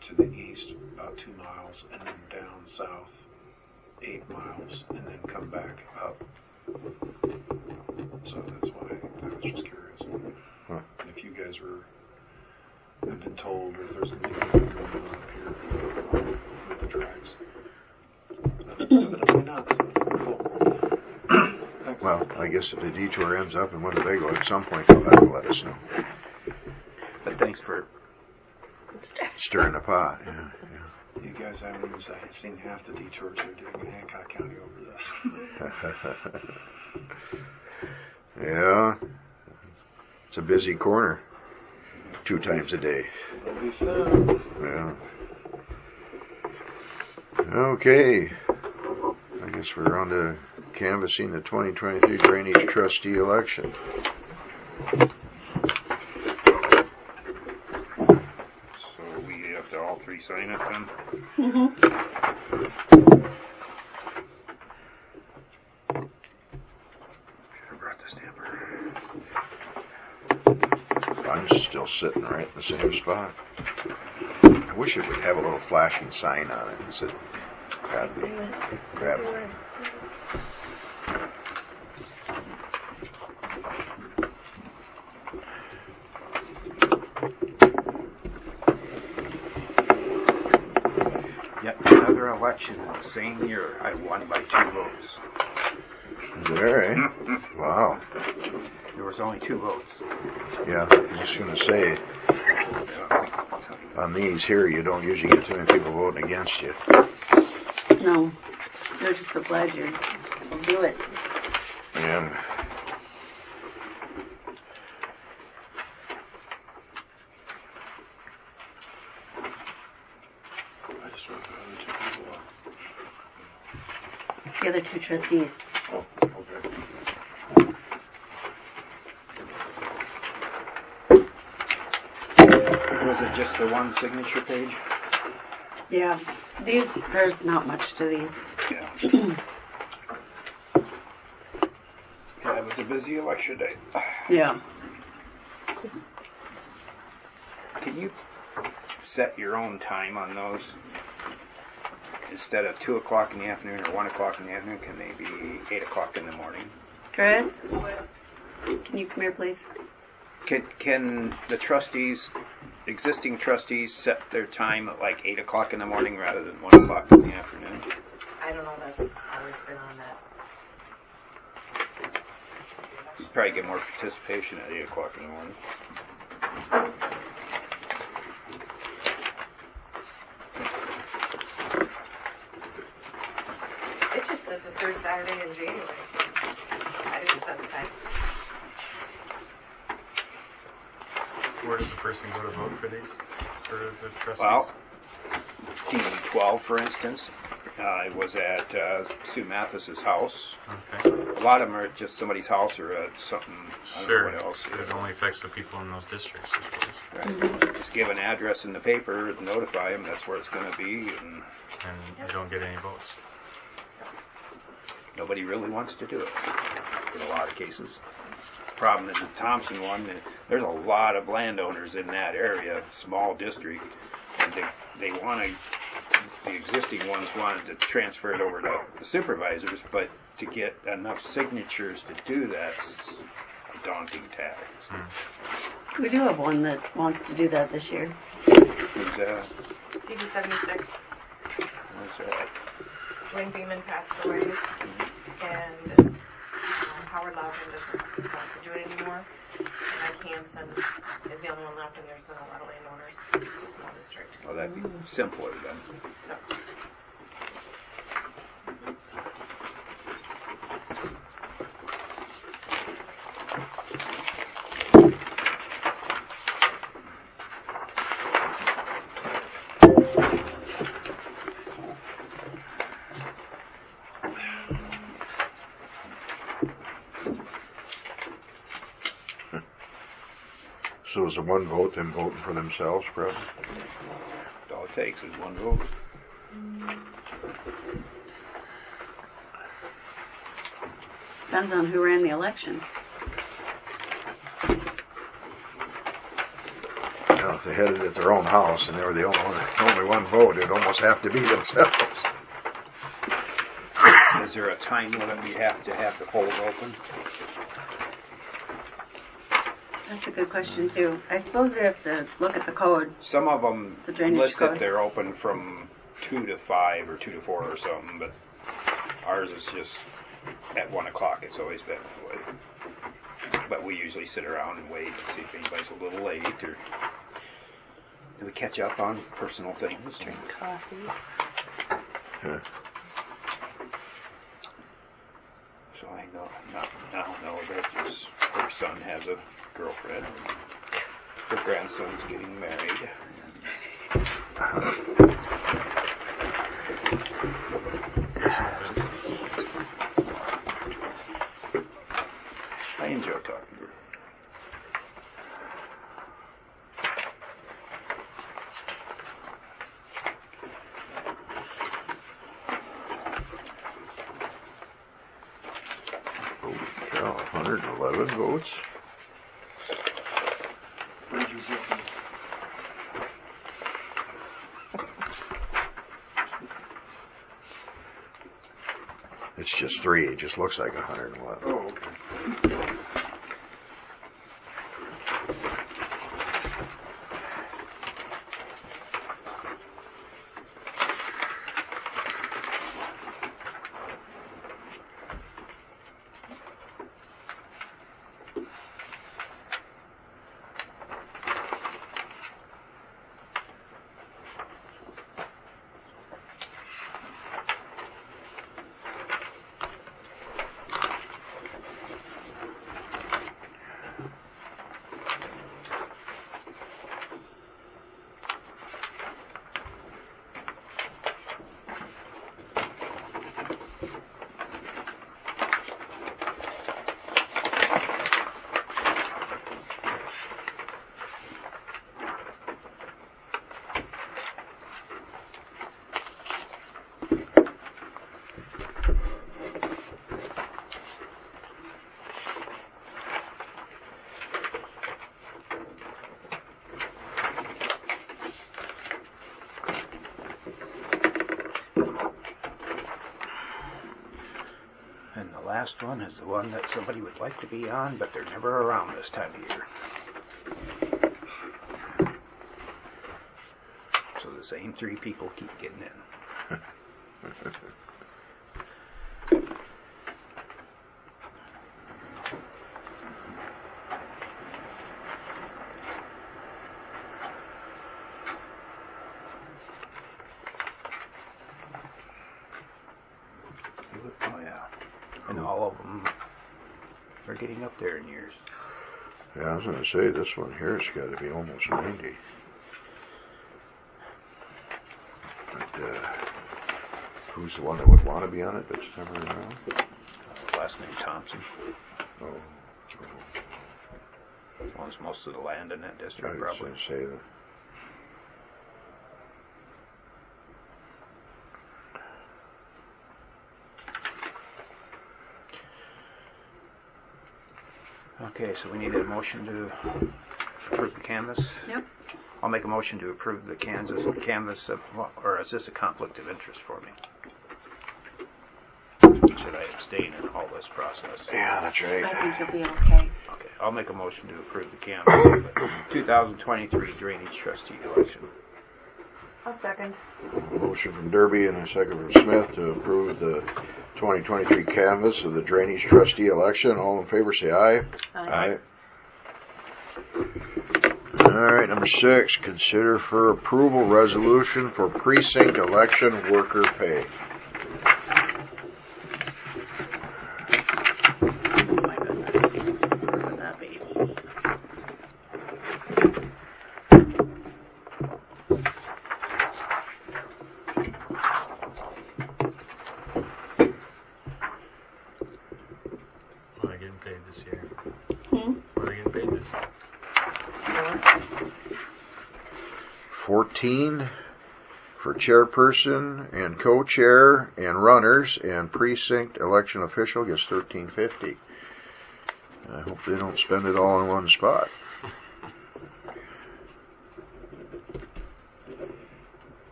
to the east about 2 miles and then down south 8 miles and then come back up. So that's why I was just curious. Huh. And if you guys were I've been told, or if there's anything going on up here with the tracks. Evidently not. So, cool. Thanks. Well, I guess if the detour ends up in Winnebago, at some point they'll have to let us know. But thanks for Stirring the pot, yeah. You guys haven't even seen half the detours they're doing in Hancock County over this. Yeah. It's a busy corner. 2 times a day. They'll be soon. Yeah. Okay. I guess we're on to canvassing the 2023 Drainage Trustee election. So we have to all 3 sign it then? Should have brought the stamper. I'm still sitting right in the same spot. I wish it would have a little flashing sign on it that said, grab it. Yet another election in the same year, I won by 2 votes. Is there, eh? Wow. There was only 2 votes. Yeah, I was just going to say, on these here, you don't usually get too many people voting against you. No, they're just so glad you'll do it. And I just wrote the other 2 people up. The other 2 trustees. Oh, okay. Was it just the 1 signature page? Yeah, there's not much to these. Yeah. Yeah, it was a busy election day. Yeah. Can you set your own time on those? Instead of 2 o'clock in the afternoon or 1 o'clock in the afternoon, can they be 8 o'clock in the morning? Chris, can you come here, please? Can the trustees, existing trustees, set their time at like 8 o'clock in the morning rather than 1 o'clock in the afternoon? I don't know, that's always been on that. You probably get more participation at 8 o'clock in the morning. It just says the 3rd Saturday in January. I didn't set the time. Where does the person go to vote for these? For the trustees? Well, D12, for instance, it was at Sue Mathis's house. Okay. A lot of them are at just somebody's house or at something, I don't Sure. know what else. It only affects the people in those districts, of course. Right. Just give an address in the paper, notify them that's where it's going to be, and And you don't get any votes. nobody really wants to do it in a lot of cases. Problem is the Thompson one, there's a lot of landowners in that area, small district, and they want to, the existing ones wanted to transfer it over to the supervisors, but to get enough signatures to do that's a daunting task. We do have one that wants to do that this year. Who's that? DD 76, What's that? Wayne Beeman passed away, and Howard Loudon doesn't want to do it anymore. Mike Hansen is the only one left, and there's not a lot of landowners. It's a small district. Well, that'd be simpler then. So, so is it 1 vote, them voting for themselves, probably? All it takes is 1 vote. Depends on who ran the election. Now, if they had it at their own house and they were the only one vote, it'd almost have to be themselves. Is there a time limit we have to have the polls open? That's a good question too. I suppose we have to look at the code. Some of them The drainage list that code. they're open from 2 to 5 or 2 to 4 or something, but ours is just at 1 o'clock. It's always been that way. But we usually sit around and wait and see if anybody's a little late or do we catch up on personal things. Drink coffee. Yeah. So I know now know that her son has a girlfriend. Her grandson's getting married. I enjoy talking to her. Holy cow, 111 votes? It's just 3. It just looks like 111. Oh, okay. And the last one is the one that somebody would like to be on, but they're never around this time of year. So the same 3 people keep getting in. Oh yeah. And all of them are getting up there in years. Yeah, I was going to say, this one here has got to be almost 90. But, who's the one that would want to be on it that's never around? Last name Thompson. Oh, Owns most of the land in that I district, was probably. going to say that. Okay, so we need a motion to approve the canvas. Yep. I'll make a motion to approve the canvas of, or is this a conflict of interest for me? Should I abstain in all this process? Yeah, that's right. I think you'll be okay. Okay, I'll make a motion to approve the canvas of the 2023 Drainage Trustee election. I'll second. Motion from Derby and a second from Smith to approve the 2023 canvass of the Drainage Trustee election. All in favor say aye. Aye. Alright, number 6, consider for approval resolution for precinct election worker pay. Oh my goodness. Look at that baby. What are they getting paid this year? Hmm? What are they getting paid this year? 14 for chairperson and co-chair and runners, and precinct election official gets $13.50. I hope they don't spend it all in one spot.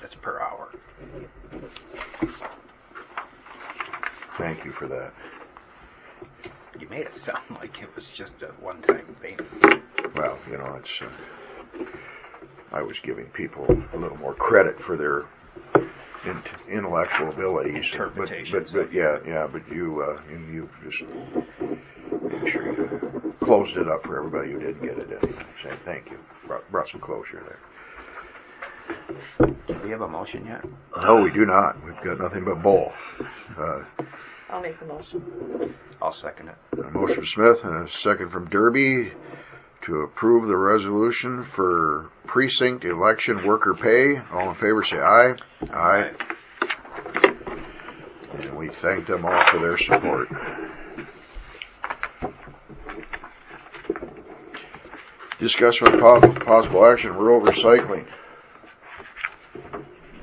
That's per hour. Thank you for that. You made it sound like it was just a one-time payment. well, you know, it's, I was giving people a little more credit for their intellectual abilities. Interpretations. But yeah, but you just made sure you closed it up for everybody who didn't get it in. Saying thank you. Brought some closure there. Do we have a motion yet? No, we do not. We've got nothing but bull. I'll make the motion. I'll second it. A motion from Smith and a second from Derby to approve the resolution for precinct election worker pay. All in favor say aye. Aye. And we thank them all for their support. Discussion with possible action, rural recycling.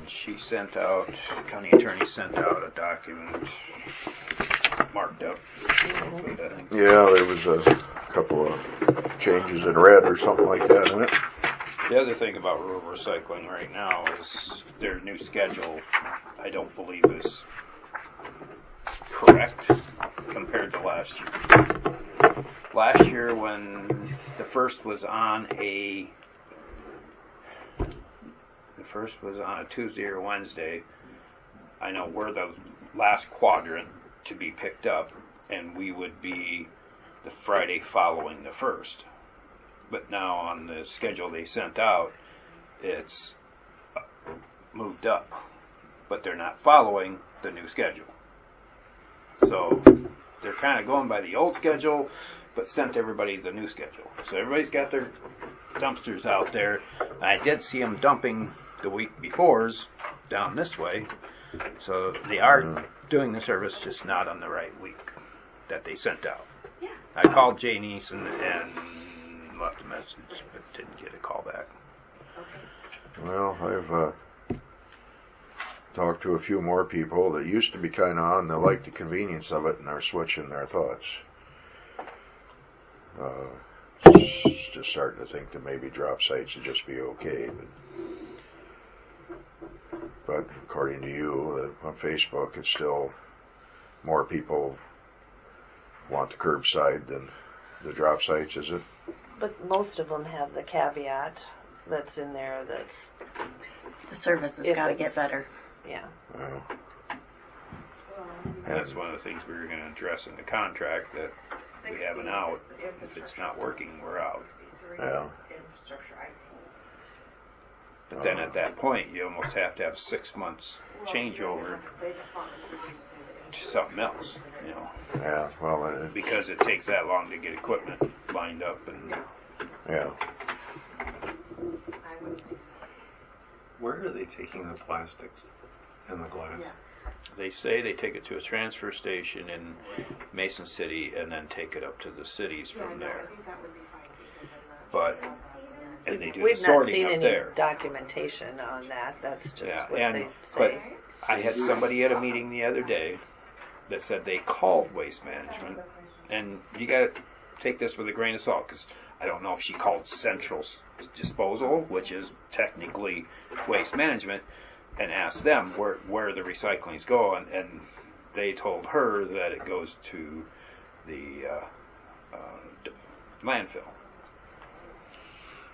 She sent out, county attorney sent out a document marked up. I think. Yeah, there was a couple of changes in red or something like that in it. The other thing about rural recycling right now is their new schedule, I don't believe is correct compared to last year. Last year when the first was on a Tuesday or Wednesday, I know we're the last quadrant to be picked up, and we would be the Friday following the first. But now on the schedule they sent out, it's moved up, but they're not following the new schedule. So they're kind of going by the old schedule, but sent everybody the new schedule. So everybody's got their dumpsters out there. I did see them dumping the week before's down this way. So they are doing the service, just not on the right week that they sent out. I called Jay Neeson and left a message, but didn't get a call back. Well, I've talked to a few more people that used to be kind of on. They like the convenience of it, and are switching their thoughts. Just starting to think that maybe drop sites would just be okay. But according to you, on Facebook, it's still more people want the curbside than the drop sites, is it? But most of them have the caveat that's in there that's, The service has If got to it's- get better. yeah. And that's one of the things we were going to address in the contract, that we have an out. If it's not working, we're out. Yeah. But then at that point, you almost have to have 6 months changeover to something else, you know, Yeah, well, because it takes that long to get equipment lined up. And yeah. Where are they taking the plastics and the glass? they say they take it to a transfer station in Mason City and then take it up to the cities from there. But and they do the We've not sorting seen up any there. documentation on that. That's just Yeah, what and they but say. I had somebody at a meeting the other day that said they called Waste Management, and you got to take this with a grain of salt, because I don't know if she called Central Disposal, which is technically Waste Management, and asked them where the recyclings go, and they told her that it goes to the landfill.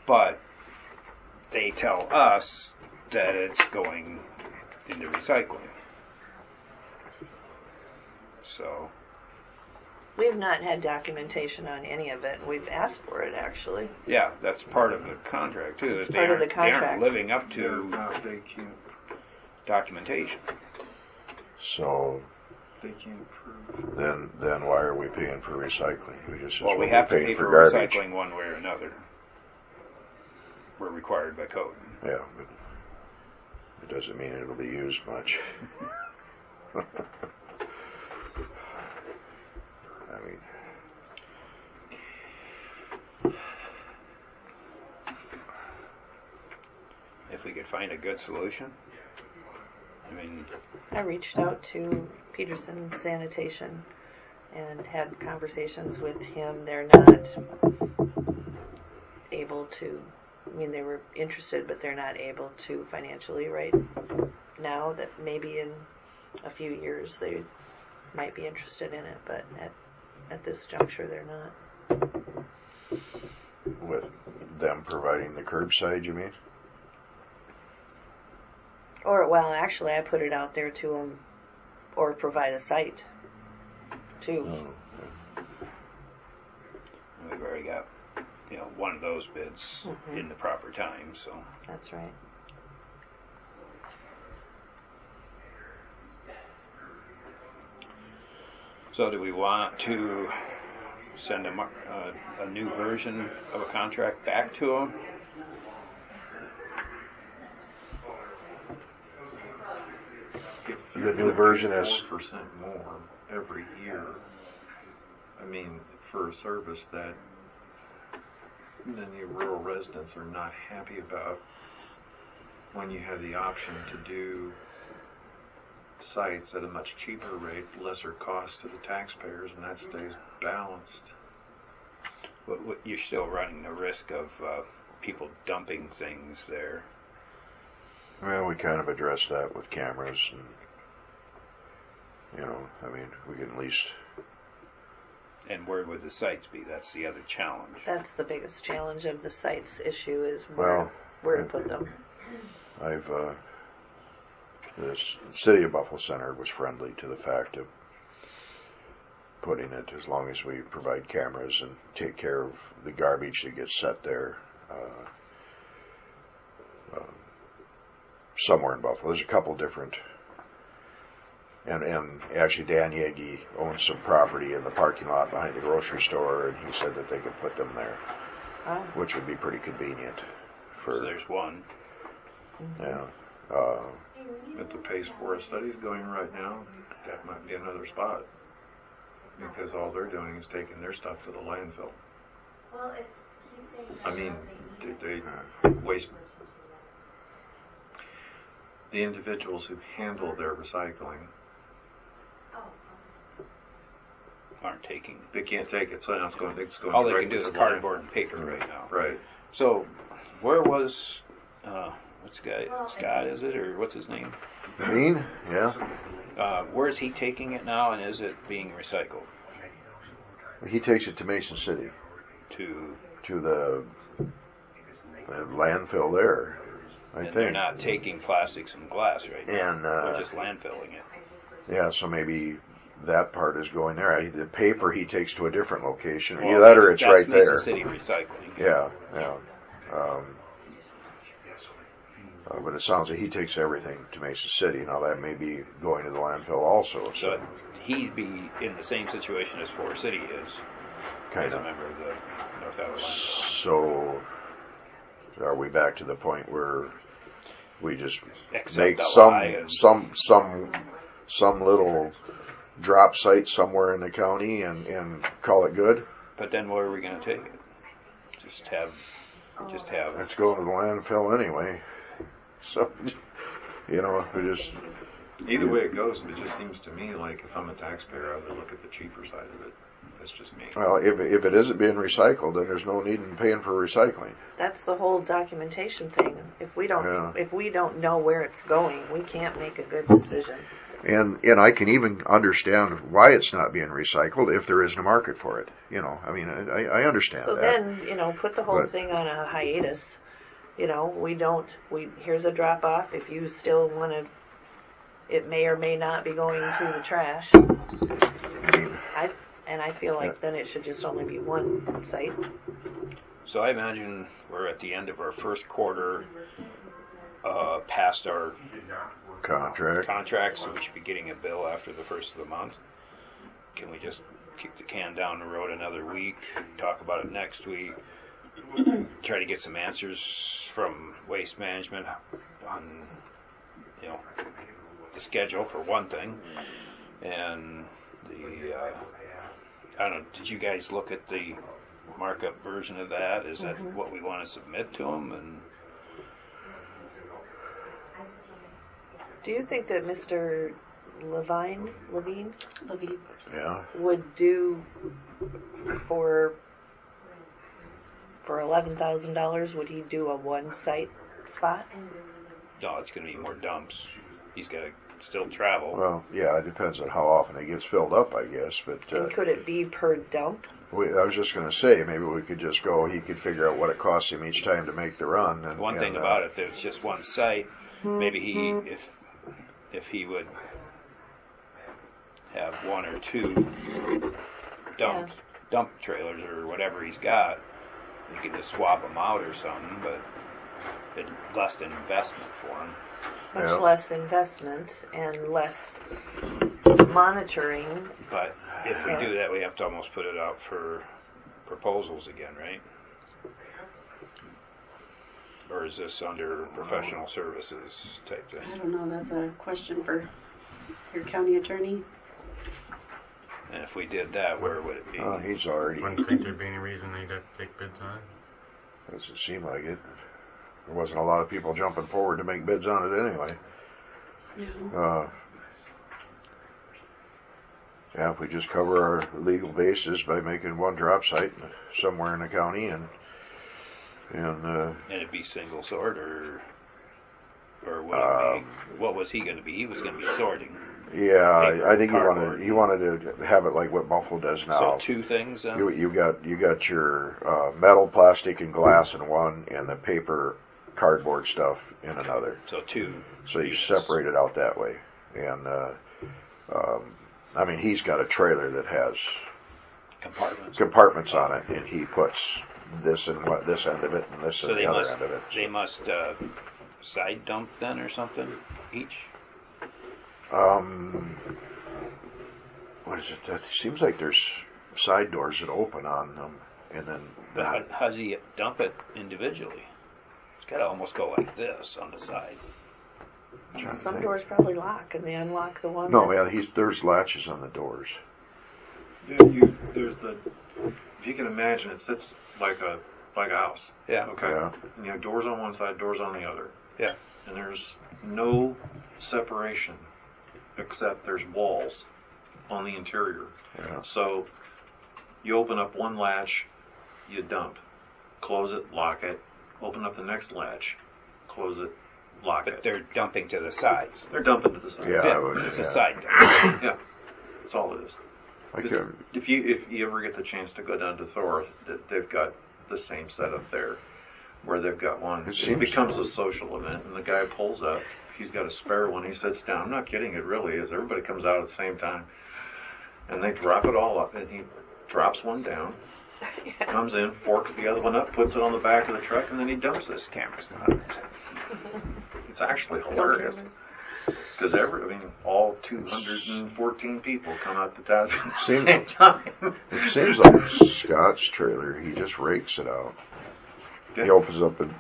But they tell us that it's going into recycling. So We have not had documentation on any of it. We've asked for it, actually. yeah, that's part of the contract too. It's That part of the they aren't contract. living up to They can't. documentation. So They can't prove. then why are we paying for recycling? We just Well, we we're have to paying pay for garbage. recycling one way or another. We're required by code. Yeah, but it doesn't mean it'll be used much. I mean, If we could find a good solution. I mean, I reached out to Peterson Sanitation and had conversations with him. They're not able to, I mean, they were interested, but they're not able to financially right now. That maybe in a few years they might be interested in it, but at this juncture they're not. with them providing the curbside, you mean? Or, well, actually, I put it out there to them, or provide a site, too. Oh, We've already got, one of those bids in the proper time, so. That's right. So do we want to send a new version of a contract back to them? The new version is 4% more every year. I mean, for a service that many rural residents are not happy about, when you have the option to do sites at a much cheaper rate, lesser cost to the taxpayers, and that stays balanced. But you're still running the risk of people dumping things there. well, we kind of addressed that with cameras, and I mean, we can at least. And where would the sites be? That's the other challenge. That's the biggest challenge of the sites issue is Well, where to put them. The city of Buffalo Center was friendly to the fact of putting it, as long as we provide cameras and take care of the garbage that gets set there. Somewhere in Buffalo, there's a couple different, and actually Dan Yagi owns some property in the parking lot behind the grocery store, and he said that they could put them there, which would be pretty convenient. So there's one. Yeah. At the pace Forest Study's going right now, that might be another spot. Because all they're doing is taking their stuff to the landfill. I mean, they waste. The individuals who handle their recycling Aren't taking. they can't take it, so now it's going All they can directly do is to the cardboard and paper right now. Right. So, where was what's the guy? Scott, is it, or what's his name? Mean? Yeah. Where is he taking it now, and is it being recycled? He takes it to Mason City, To the landfill there, I and think. they're not taking plastics and glass right now. And They're just landfilling it. yeah, so maybe that part is going there. The paper he takes to a different location. Well, Either that or it's that's right Mason there. City Recycling. Yeah, yeah. But it sounds like he takes everything to Mason City. Now that may be going to the landfill also. So he'd be in the same situation as Forest City is. Kind as a of. member of the North Iowa Landfill. So are we back to the point where we just Accept make LI and- some little drop site somewhere in the county and call it good? But then where are we going to take it? Just have. It's going to the landfill anyway. So, we just. Either way it goes, it just seems to me like if I'm a taxpayer, I would look at the cheaper side of it. That's just me. Well, if it isn't being recycled, then there's no need in paying for recycling. That's the whole documentation thing. If we don't know where it's going, we can't make a good decision. And I can even understand why it's not being recycled if there isn't a market for it. I mean, I understand So that. then, put the whole But- thing on a hiatus. Here's a drop off. If you still want to, it may or may not be going to the trash. I feel like then it should just only be one site. So I imagine we're at the end of our first quarter, past our contract, so we should be getting a bill after the first of the month. Can we just kick the can down the road another week, talk about it next week, try to get some answers from Waste Management on, the schedule for one thing, and I don't know, did you guys look at the markup version of that? Is that what we want to submit to them? And Do you think that Mr. Levine Yeah. would do for $11,000? Would he do a one site spot? no, it's going to be more dumps. He's got to still travel. Well, yeah, it depends on how often it gets filled up, I guess. But And could it be per dump? I was just going to say, maybe we could just go, he could figure out what it costs him each time to make the run. And, One thing about it, if there's just one site, maybe if he would have one or two dump trailers or whatever he's got, you could just swap them out or something, but it's less investment for him. Much less investment and less monitoring. But if we do that, we have to almost put it out for proposals again, right? Or is this under professional services type thing? I don't know, that's a question for your county attorney. And if we did that, where would it be? He's already. Wouldn't think there'd be any reason they'd have to take bids on it. Doesn't seem like it. There wasn't a lot of people jumping forward to make bids on it anyway. Yeah, if we just cover our legal basis by making one drop site somewhere in the county, and it'd be single sort, or would it be? What was he going to be? He was going to be sorting. Yeah, paper, I think cardboard. he wanted to have it like what Buffalo does now. So two things. Then? You got your metal, plastic, and glass in one, and the paper, cardboard stuff in another. So two. So you separate it out that way, and I mean, he's got a trailer that has compartments on it, and he puts this in this end of it, and this in the other end of it. They must side dump then, or something each. What is it? It seems like there's side doors that open on them, and then. But how does he dump it individually? It's got to almost go like this on the side. Some doors probably lock, and they unlock the one. No, yeah, there's latches on the doors. If you can imagine, it sits like a house. Yeah. Okay. Yeah. And you have doors on one side, doors on the other. Yeah. And there's no separation except there's walls on the interior. Yeah. So you open up one latch, you dump, close it, lock it, open up the next latch, close it, lock But it. they're dumping to the sides. They're dumping to the side. Yeah, It's a side dump. Yeah. That's all it is. If you ever get the chance to go down to Thor, they've got the same setup there, where they've got one. It becomes a social event, and the guy pulls up. He's got a spare one. He sits down. I'm not kidding. It really is. Everybody comes out at the same time, and they drop it all up. And he drops one down, comes in, forks the other one up, puts it on the back of the truck, and then he dumps This it. camera's not on this. It's actually hilarious. Because all 214 people come out to town at the same time. It seems like Scott's trailer, he just rakes it out. Yeah. He opens up the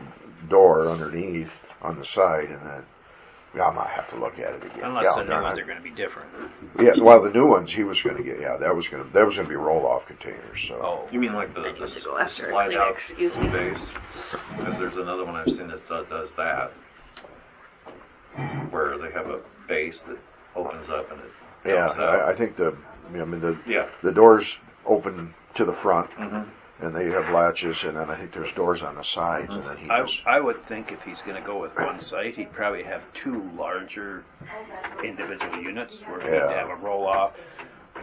door underneath on the side, and then I might have to look at it again. Unless the new ones are going to be different. Yeah, well, the new ones he was going to get. Yeah, that was going to be roll-off containers. So. Oh. You mean like the go after a slide Kleenex, out excuse me. base? Because there's another one I've seen that does that, where they have a base that opens up and it dumps out. I think the doors open to the front, and they have latches, and then I think there's doors on the sides, and then I would think if he's going to go with one site, he'd probably have two larger individual units where he'd have a roll-off.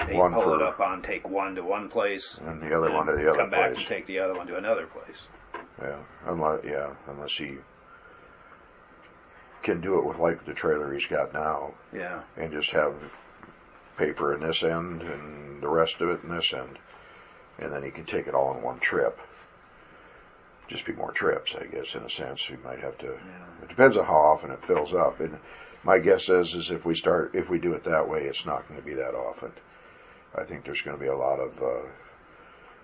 They pull it up on, take one to one place, and the other one to the other come back place. and take the other one to another place. Yeah, unless he can do it with like the trailer he's got now. Yeah. And just have paper in this end and the rest of it in this end. And then he can take it all in one trip. Just be more trips, I guess, in a sense. We might have to. Yeah. It depends on how often it fills up. And my guess is if we do it that way, it's not going to be that often. I think there's going to be a lot of.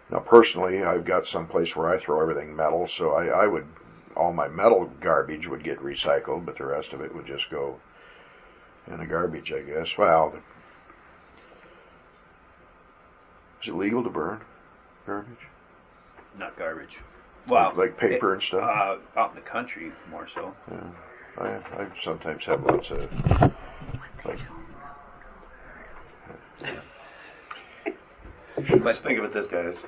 Now, personally, I've got some place where I throw everything metal, so I would. All my metal garbage would get recycled, but the rest of it would just go in the garbage, I guess. Well, is it legal to burn garbage? Not garbage. Well, like paper and stuff? Out in the country, more so. Yeah. I sometimes have lots of, But think of it this, guys.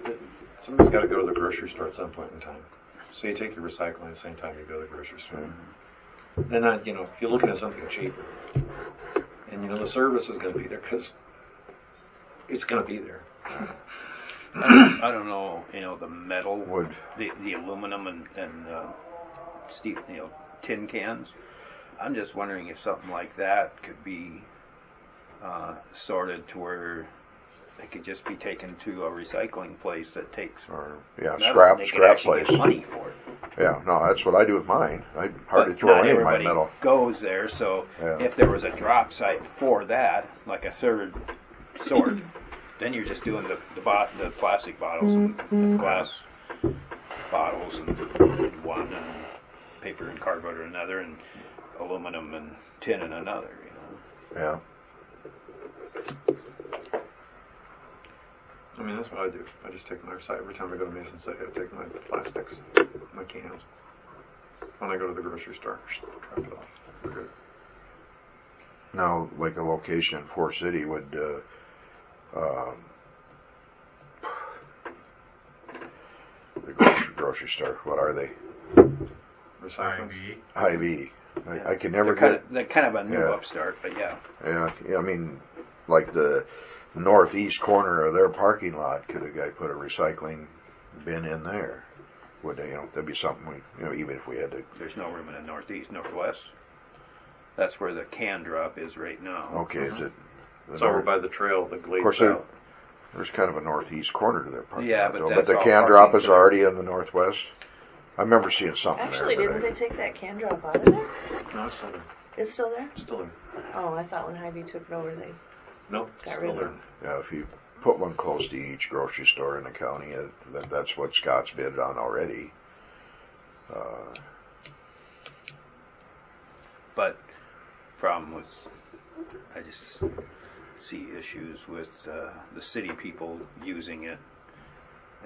Somebody's got to go to the grocery store at some point in time. So you take your recycling at the same time you go to the grocery store. And then, if you're looking at something cheaper, and the service is going to be there because it's going to be there. I don't know, the metal, Wood. the aluminum and steel, tin cans. I'm just wondering if something like that could be sorted to where they could just be taken to a recycling place that takes Or metal, scrap and they could scrap actually place. get money for it. Yeah, no, that's what I do with mine. I hardly But throw not any of my everybody metal. goes there, so Yeah. if there was a drop site for that, like a third sort, then you're just doing the plastic bottles and the glass bottles and one, and paper and cardboard in another, and aluminum and tin in another. Yeah. I mean, that's what I do. I just take my recycle. Every time I go to Mason City, I take my plastics, my cans. When I go to the grocery store, drop it off. We're good. Now, like a location in Forest City would, the grocery store, what are they? Recycling. Hy-Vee. I can never They're kind of a new Yeah. upstart, but yeah. Yeah, I mean, like the northeast corner of their parking lot, could a guy put a recycling bin in there? Would they, that'd be something even if we had to. There's no room in the northeast, northwest. That's where the can drop is right now. Okay, is it? It's over by the trail, the glades Of course, out. there's kind of a northeast corner to their parking Yeah, lot, but though. that's the all can parking drop is for them. already in the northwest. I remember seeing something Actually, there. didn't they take that can drop out of there? No, it's still there. It's still there? Still there. Oh, I thought when Hy-Vee took it over, they Nope. got Still rid of there. it. Yeah, if you put one close to each grocery store in the county, that's what Scott's bid on already. But problem was, I just see issues with the city people using it,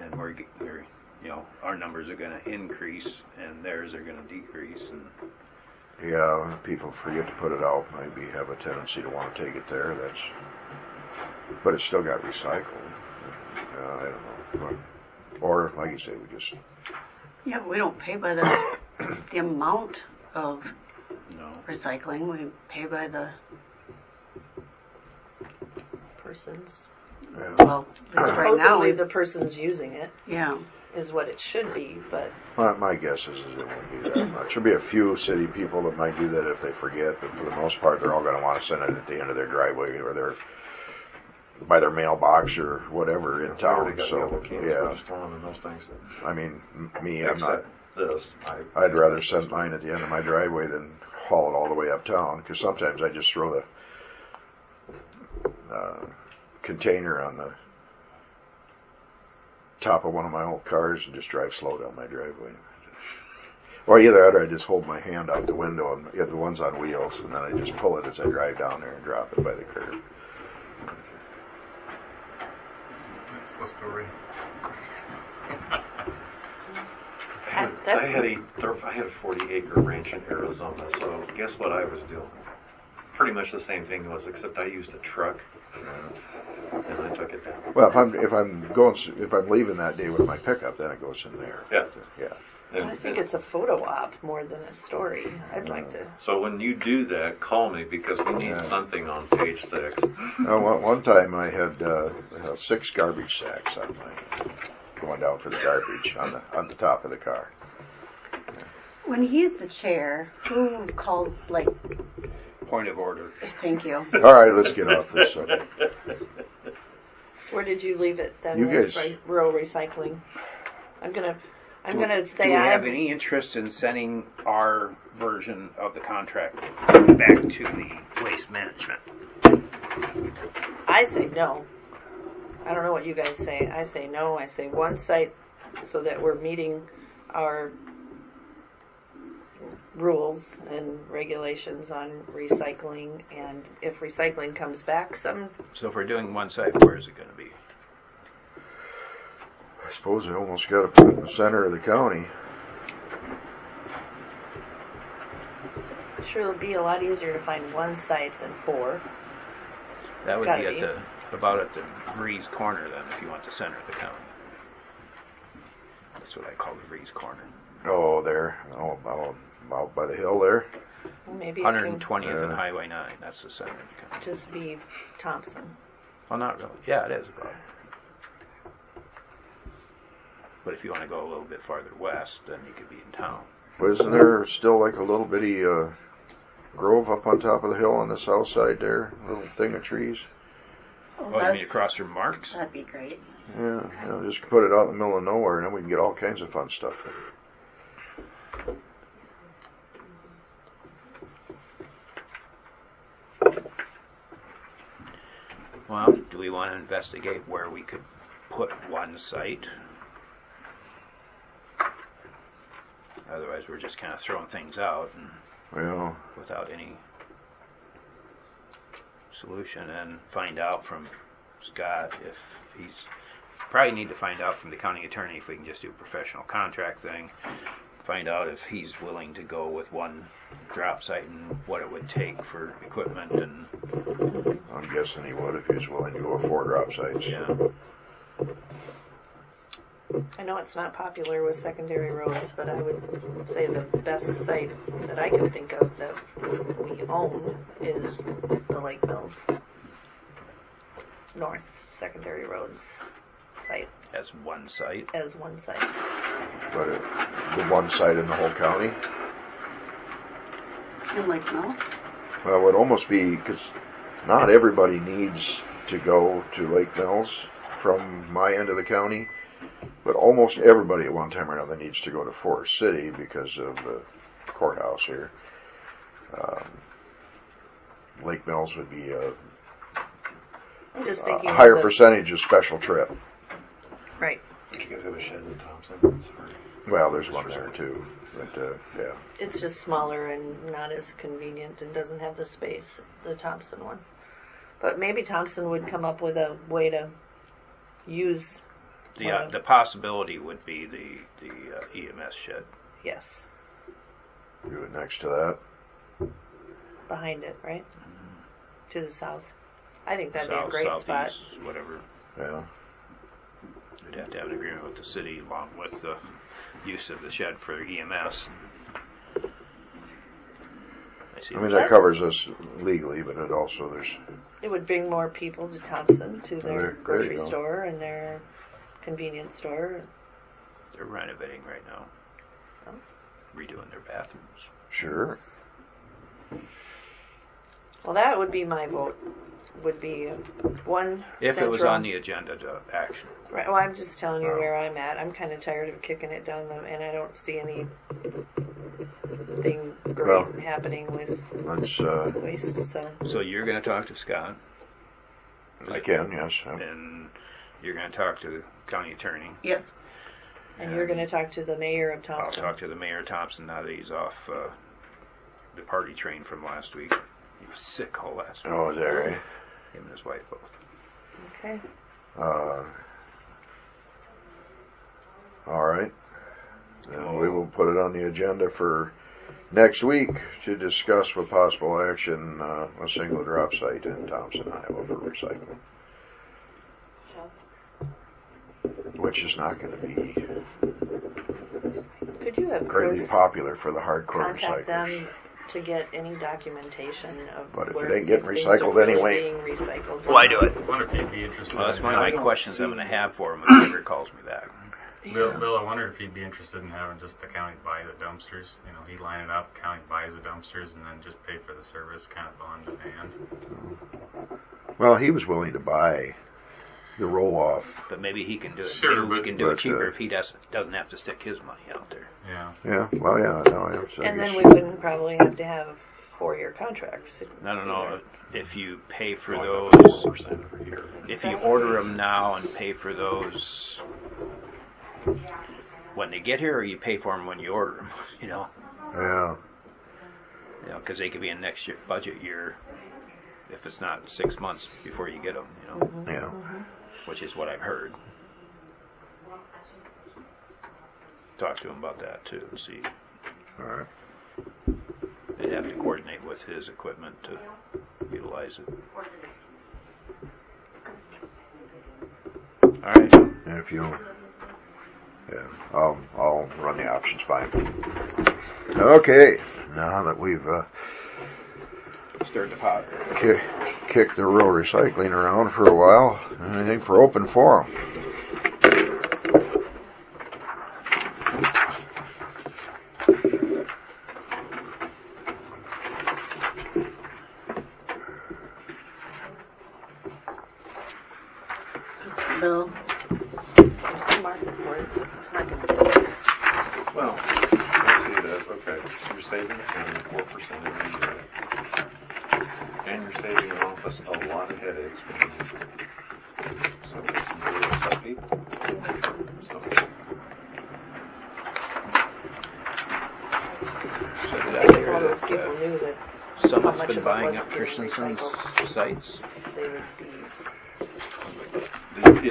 and we're our numbers are going to increase and theirs are going to decrease, and Yeah, people forget to put it out. Maybe have a tendency to want to take it there. But it's still got recycled. I don't know. Or like you say, we just. Yeah, we don't pay by the amount of no. recycling. We pay by the, Persons. Yeah. well, at least right now, Supposedly the person's using it yeah. is what it should be, but My guess is it won't be that much. There'll be a few city people that might do that if they forget, but for the most part, they're all going to want to send it at the end of their driveway or by their mailbox or whatever in I town. already got yellow So cans. yeah, We're just throwing in those things. I mean, me, I'm not. Except this. I'd rather send mine at the end of my driveway than haul it all the way uptown, because sometimes I just throw the container on the top of one of my old cars and just drive slow down my driveway. Or either that or I just hold my hand out the window and get the ones on wheels, and then I just pull it as I drive down there and drop it by the curb. That's the story. I had a 40-acre ranch in Arizona, so guess what I was doing? Pretty much the same thing was, except I used a truck, and I took it down. Well, if I'm leaving that day with my pickup, then it goes in there. Yeah. Yeah. And, I think it's a photo op more than a story. I'd like to. so when you do that, call me because we need something on page 6. One time I had 6 garbage sacks on going down for the garbage on the top of the car. When he's the chair, who calls, like, Point of order. thank you. All right, let's get off this subject. Where did you leave it then You with guys- rural recycling? I'm gonna Do say we I have any interest in sending our version of the contract back to the waste management? I say no. I don't know what you guys say. I say no. I say one site so that we're meeting our rules and regulations on recycling, and if recycling comes back, So if we're doing one site, where is it going to be? I suppose I almost got to put it in the center of the county. sure it'll be a lot easier to find one site than 4. That would Gotta be be. about at the Breeze Corner then, if you want the center of the county. That's what I call the Breeze Corner. Oh, there. Oh, out by the hill there. Well, maybe it can 120th and Highway 9. That's the center of the county. just be Thompson. Well, not really. Yeah, it is about. But if you want to go a little bit farther west, then you could be in town. But isn't there still like a little bitty grove up on top of the hill on the south side there? A little thing of trees? Oh, Oh, you mean across from Mark's? that'd be great. Yeah, just put it out in the middle of nowhere, and then we can get all kinds of fun stuff. Well, do we want to investigate where we could put one site? Otherwise, we're just kind of throwing things out and Well, without any solution, and find out from Scott if he's probably need to find out from the county attorney if we can just do a professional contract thing. Find out if he's willing to go with one drop site and what it would take for equipment and I'm guessing he would if he was willing to go with 4 drop sites. yeah. I know it's not popular with secondary roads, but I would say the best site that I can think of that we own is the Lake Mills North Secondary Roads site As one site. as one site. But the one site in the whole county? In Lake Mills? Well, it would almost be, because not everybody needs to go to Lake Mills from my end of the county, but almost everybody at one time or another needs to go to Forest City because of the courthouse here. Lake Mills would be I'm just thinking a higher of the, percentage of special trip. right. You guys have a shed in Thompson? Sorry. Well, there's one there too, but yeah. It's just smaller and not as convenient and doesn't have the space, the Thompson one. But maybe Thompson would come up with a way to use. The possibility would be the EMS shed. Yes, Do it next to that. behind it, right? To the south. I think that'd be a South, great spot. southeast, whatever. Yeah. We'd have to have an agreement with the city along with the use of the shed for EMS. I mean, that covers us legally, but it also, there's, It would bring more people to Thompson, to their There you grocery go. store and their convenience store. They're renovating right now. Oh. Redoing their bathrooms. sure. Well, that would be my vote. Would be one If it was central- on the agenda to action. Right. Well, I'm just telling you Oh. where I'm at. I'm kind of tired of kicking it down the, and I don't see anything great Well, happening with Let's, waste. So So you're going to talk to Scott, I can, yes. and you're going to talk to the county attorney. Yes. and you're going to talk to the mayor of I'll Thompson. talk to the mayor of Thompson now that he's off the party train from last week. He was sick all last week. Oh, is that right? Him and his wife both. Okay. All right. And we will put it on the agenda for next week to discuss with possible action a single drop site in Thompson, Iowa for recycling. Which is not going to be Could you have greatly Chris popular for the hardcore contact recyclers. them to get any documentation of But if where it ain't getting things recycled are really anyway, being recycled? Why do it? I wonder if he'd be interested. Well, that's in one of my having- questions I'm going to have for him if he ever calls me back. Bill, I wonder if he'd be interested in having just the county buy the dumpsters. You know, he'd line it up, county buys the dumpsters, and then just pay for the service, kind of on demand. well, he was willing to buy the roll-off. But maybe he can do it. Sure, maybe we but- can do it but, cheaper if he doesn't have to stick his money out there. Yeah. Yeah, well, yeah, no, I And guess. then we wouldn't probably have to have 4-year contracts. No. If you pay for Oh, those, 4% every year. if you order them now and pay for those when they get here, or you pay for them when you order them, Yeah, because they could be in next year budget year if it's not 6 months before you get them, yeah. which is what I've heard. Talk to him about that too and see. All right. They'd have to coordinate with his equipment to utilize it. All right. And if you, yeah, I'll run the options by him. Okay, now that we've Stirred the pot. kicked the rural recycling around for a while, anything for open forum? bill. Market for it. It's not going to. Well, I see it as, okay, you're saving the county 4% every year. And you're saving an office a lot of headaches. So there's some really upset people. So, So did I If hear all those that people knew that someone's how much been of it buying wasn't up being Christensen's recycled. sites? they would be.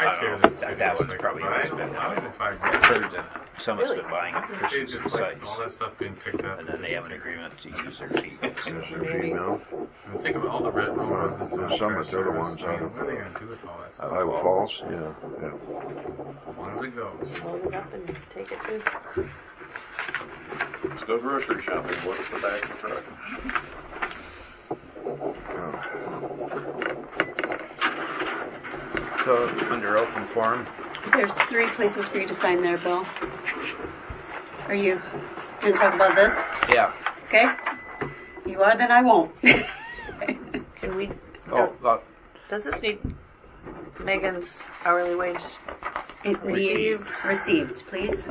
I share this That one's probably always been heard that someone's been buying up It's Christensen's just like sites. all that stuff being picked up. And then they have an agreement to use their feet. So Is there female? I mean, think about all the red rollers and stuff. There's some that they're the ones I mean, out of what are they going to do with all that stuff? Iowa Falls, yeah, yeah. As long as it goes. Load it up and take it too. let's go grocery shopping. What's the back of the truck? So under open forum, There's 3 places for you to sign there, Bill. Are you going to talk about this? yeah. Okay? You are, then I won't. Can we? Oh, Does this need Megan's hourly wage? It needs received, please.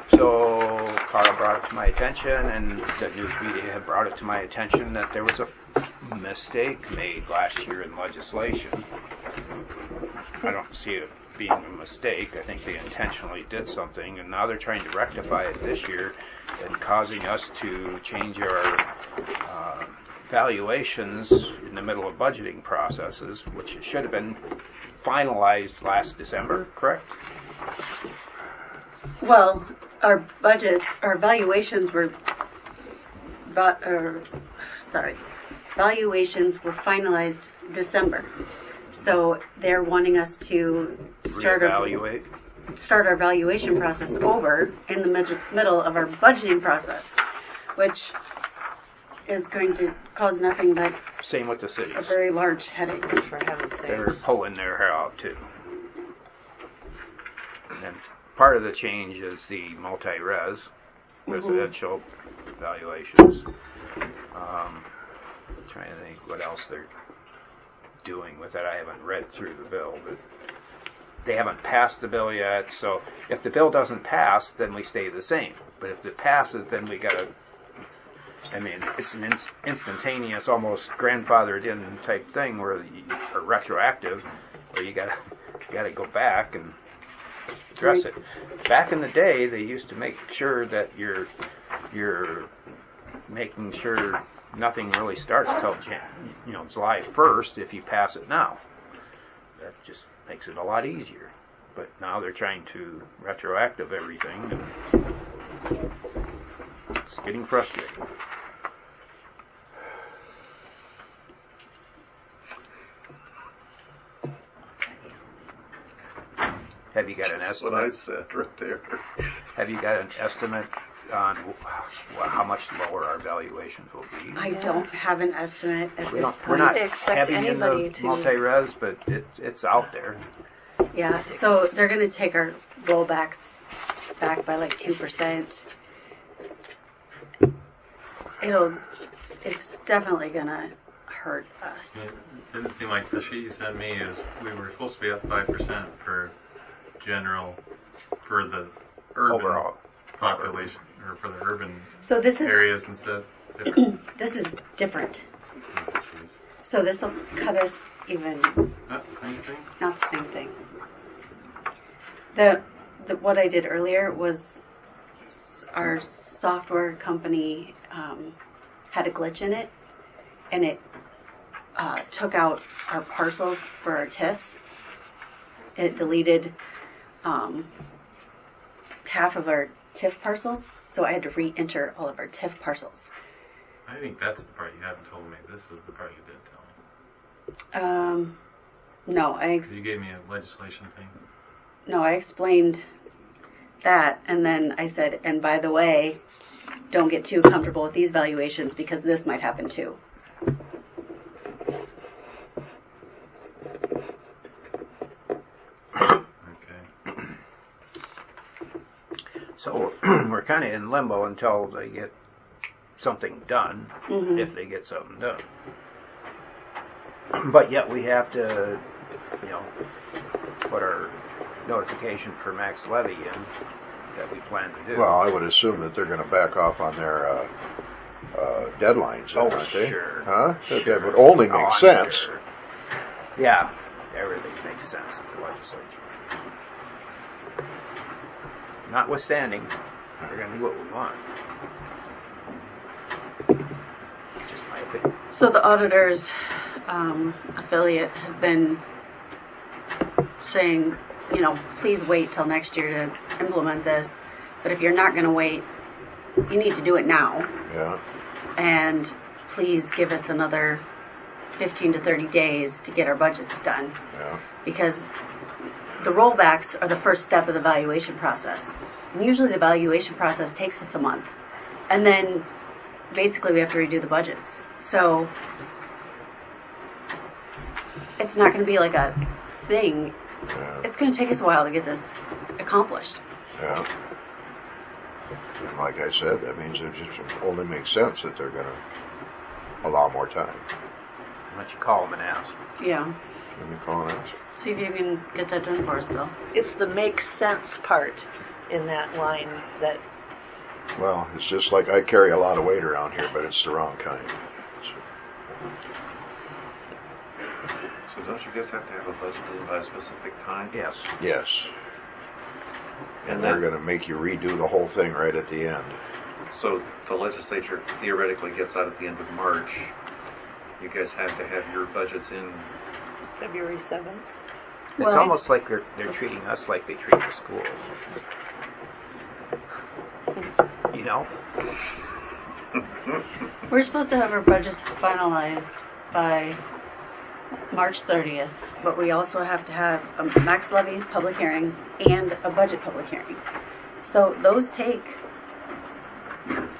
so Carl brought it to my attention, and the news media had brought it to my attention that there was a mistake made last year in legislation. I don't see it being a mistake. I think they intentionally did something, and now they're trying to rectify it this year and causing us to change our valuations in the middle of budgeting processes, which should have been finalized last December, correct? Well, our budgets, our valuations were, valuations were finalized December. So they're wanting us to start our valuation process over in the middle of our budgeting process, which is going to cause nothing but Same with the a cities. very large headache. For heaven's They're sakes. pulling their hair out too. And then part of the change is the multi-res residential valuations. Trying to think what else they're doing with it. I haven't read through the bill, but they haven't passed the bill yet. So if the bill doesn't pass, then we stay the same. But if it passes, then we gotta. I mean, it's an instantaneous, almost grandfathered in type thing where you are retroactive, where you gotta go back and address it. Back in the day, they used to make sure that you're making sure nothing really starts till July 1st if you pass it now. That just makes it a lot easier. But now they're trying to retroactive everything, and it's getting frustrating. Have you got an That's what I estimate? said right there. Have you got an estimate on how much lower our valuations will be? I don't have an estimate at this We're point. not They expect heavy in anybody the to- multi-res, but it's out there. Yeah, so they're going to take our rollbacks back by like 2%. It's definitely going to hurt us. It didn't seem like the sheet you sent me is we were supposed to be up 5% for general, for the urban Overall. population, or for the urban So this is areas instead. Different. this is different. Oh, jeez. So this will cut us even Not the same thing? not the same thing. What I did earlier was our software company had a glitch in it, and it took out our parcels for our TIFs. It deleted half of our TIF parcels, so I had to re-enter all of our TIF parcels. I think that's the part you haven't told me. This is the part you did tell me. No, 'Cause you gave me a legislation thing. I explained that, and then I said, and by the way, don't get too comfortable with these valuations because this might happen too. Okay. So we're kind of in limbo until they get something done, Mhm. if they get something done. But yet we have to, put our notification for max levy in that we plan to do. Well, I would assume that they're going to back off on their deadlines, Oh, aren't they? sure. Huh? Sure. That would only Oh, make I'm sense. sure. Yeah, everything makes sense at the legislature. Notwithstanding, we're going to do what we want. Just my opinion. So the auditor's affiliate has been saying, please wait till next year to implement this. But if you're not going to wait, you need to do it now. Yeah. And please give us another 15 to 30 days to get our budgets done. Yeah. Because the rollbacks are the first step of the valuation process. And usually the valuation process takes us a month. And then basically we have to redo the budgets. So it's not going to be like a thing. Yeah. It's going to take us a while to get this accomplished. Yeah. And like I said, that means it just only makes sense that they're going to allow more time. Why don't you call them and ask? Yeah. Let me call and ask. See if you can get that done for us, Bill. It's the make sense part in that line that Well, it's just like I carry a lot of weight around here, but it's the wrong kind. So don't you guys have to have a budget by a specific time? Yes. Yes. And And they're that- going to make you redo the whole thing right at the end. So the legislature theoretically gets out at the end of March. You guys have to have your budgets in. February 7th. It's Well, almost like they're treating us like they treat the schools. We're supposed to have our budgets finalized by March 30th, but we also have to have a max levy public hearing and a budget public hearing. So those take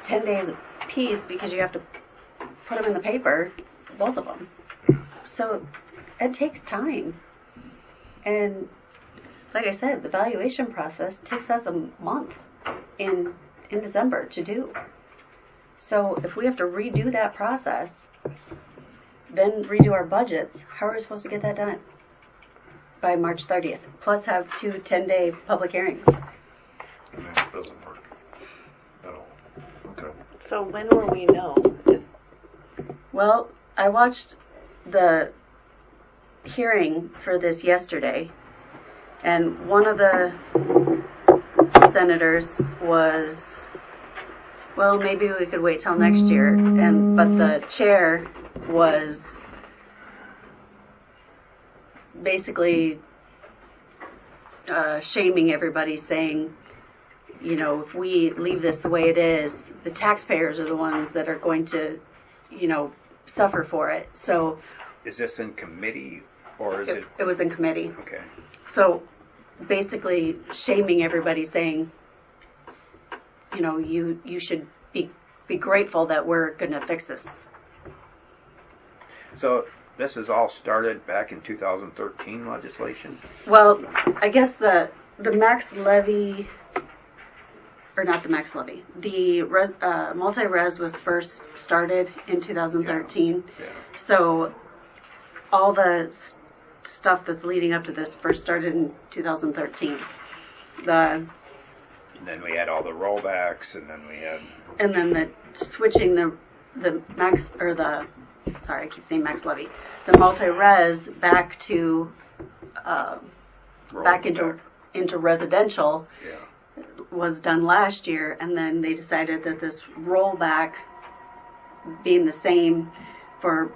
10 days apiece because you have to put them in the paper, both of them. So it takes time. And like I said, the valuation process takes us a month in December to do. So if we have to redo that process, then redo our budgets, how are we supposed to get that done? By March 30th, plus have 2 10-day public hearings. And that doesn't work at all. Okay. So when will we know? Well, I watched the hearing for this yesterday, and one of the senators was, well, maybe we could wait till next year, but the chair was basically shaming everybody, saying, if we leave this the way it is, the taxpayers are the ones that are going to, suffer for it. So Is this in committee or is it? it was in committee. Okay. So basically shaming everybody, saying, you should be grateful that we're going to fix this. So this is all started back in 2013 legislation? Well, I guess the max levy, or not the max levy, the multi-res was first started in 2013. Yeah. So all the stuff that's leading up to this first started in 2013. And then we had all the rollbacks, and then we had. And then the switching the max, or the, sorry, I keep saying max levy, the multi-res back to back into residential. Yeah. Was done last year, and then they decided that this rollback being the same for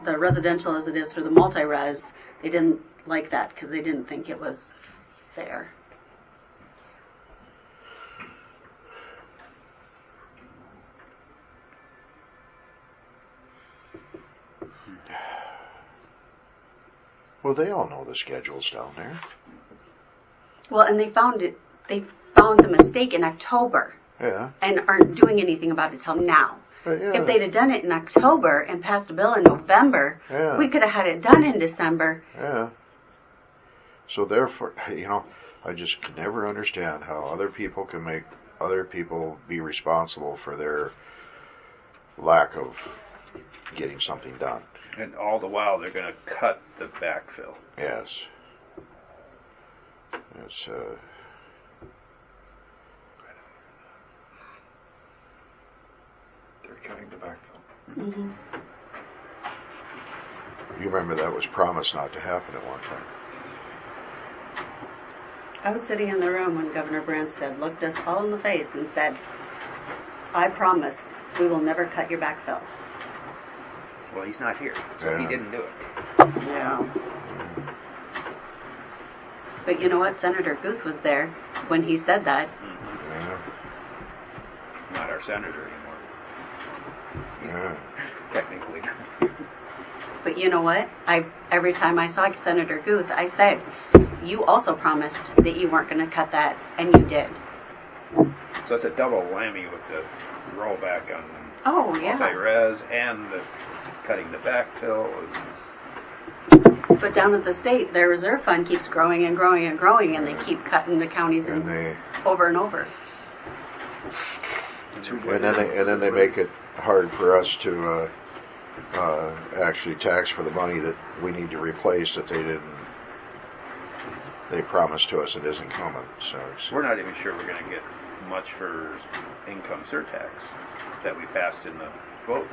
the residential as it is for the multi-res, they didn't like that because they didn't think it was fair. Well, they all know the schedules down there. Well, and they found the mistake in October Yeah. and aren't doing anything about it till now. But yeah. If they'd have done it in October and passed a bill in November, Yeah. we could have had it done in December. Yeah. So therefore, I just can never understand how other people can make other people be responsible for their lack of getting something done. And all the while, they're going to cut the backfill. Yes. It's, They're cutting the backfill. Mm-hmm. you remember that was promised not to happen at one time. I was sitting in the room when Governor Branstad looked us all in the face and said, I promise we will never cut your backfill. Well, he's not here, so he Yeah. didn't do it. Yeah. But you know what? Senator Guth was there when he said that. Yeah. Not our senator anymore. He's Yeah. technically. But you know what? Every time I saw Senator Guth, I said, you also promised that you weren't going to cut that, and you did. So it's a double whammy with the rollback on Oh, yeah. multi-res and the cutting the backfill. But down at the state, their reserve fund keeps growing and growing and growing, and they keep cutting the counties And they over and over. and then they make it hard for us to actually tax for the money that we need to replace that they promised to us it isn't coming. So it's, We're not even sure we're going to get much for income surtax that we passed in the vote.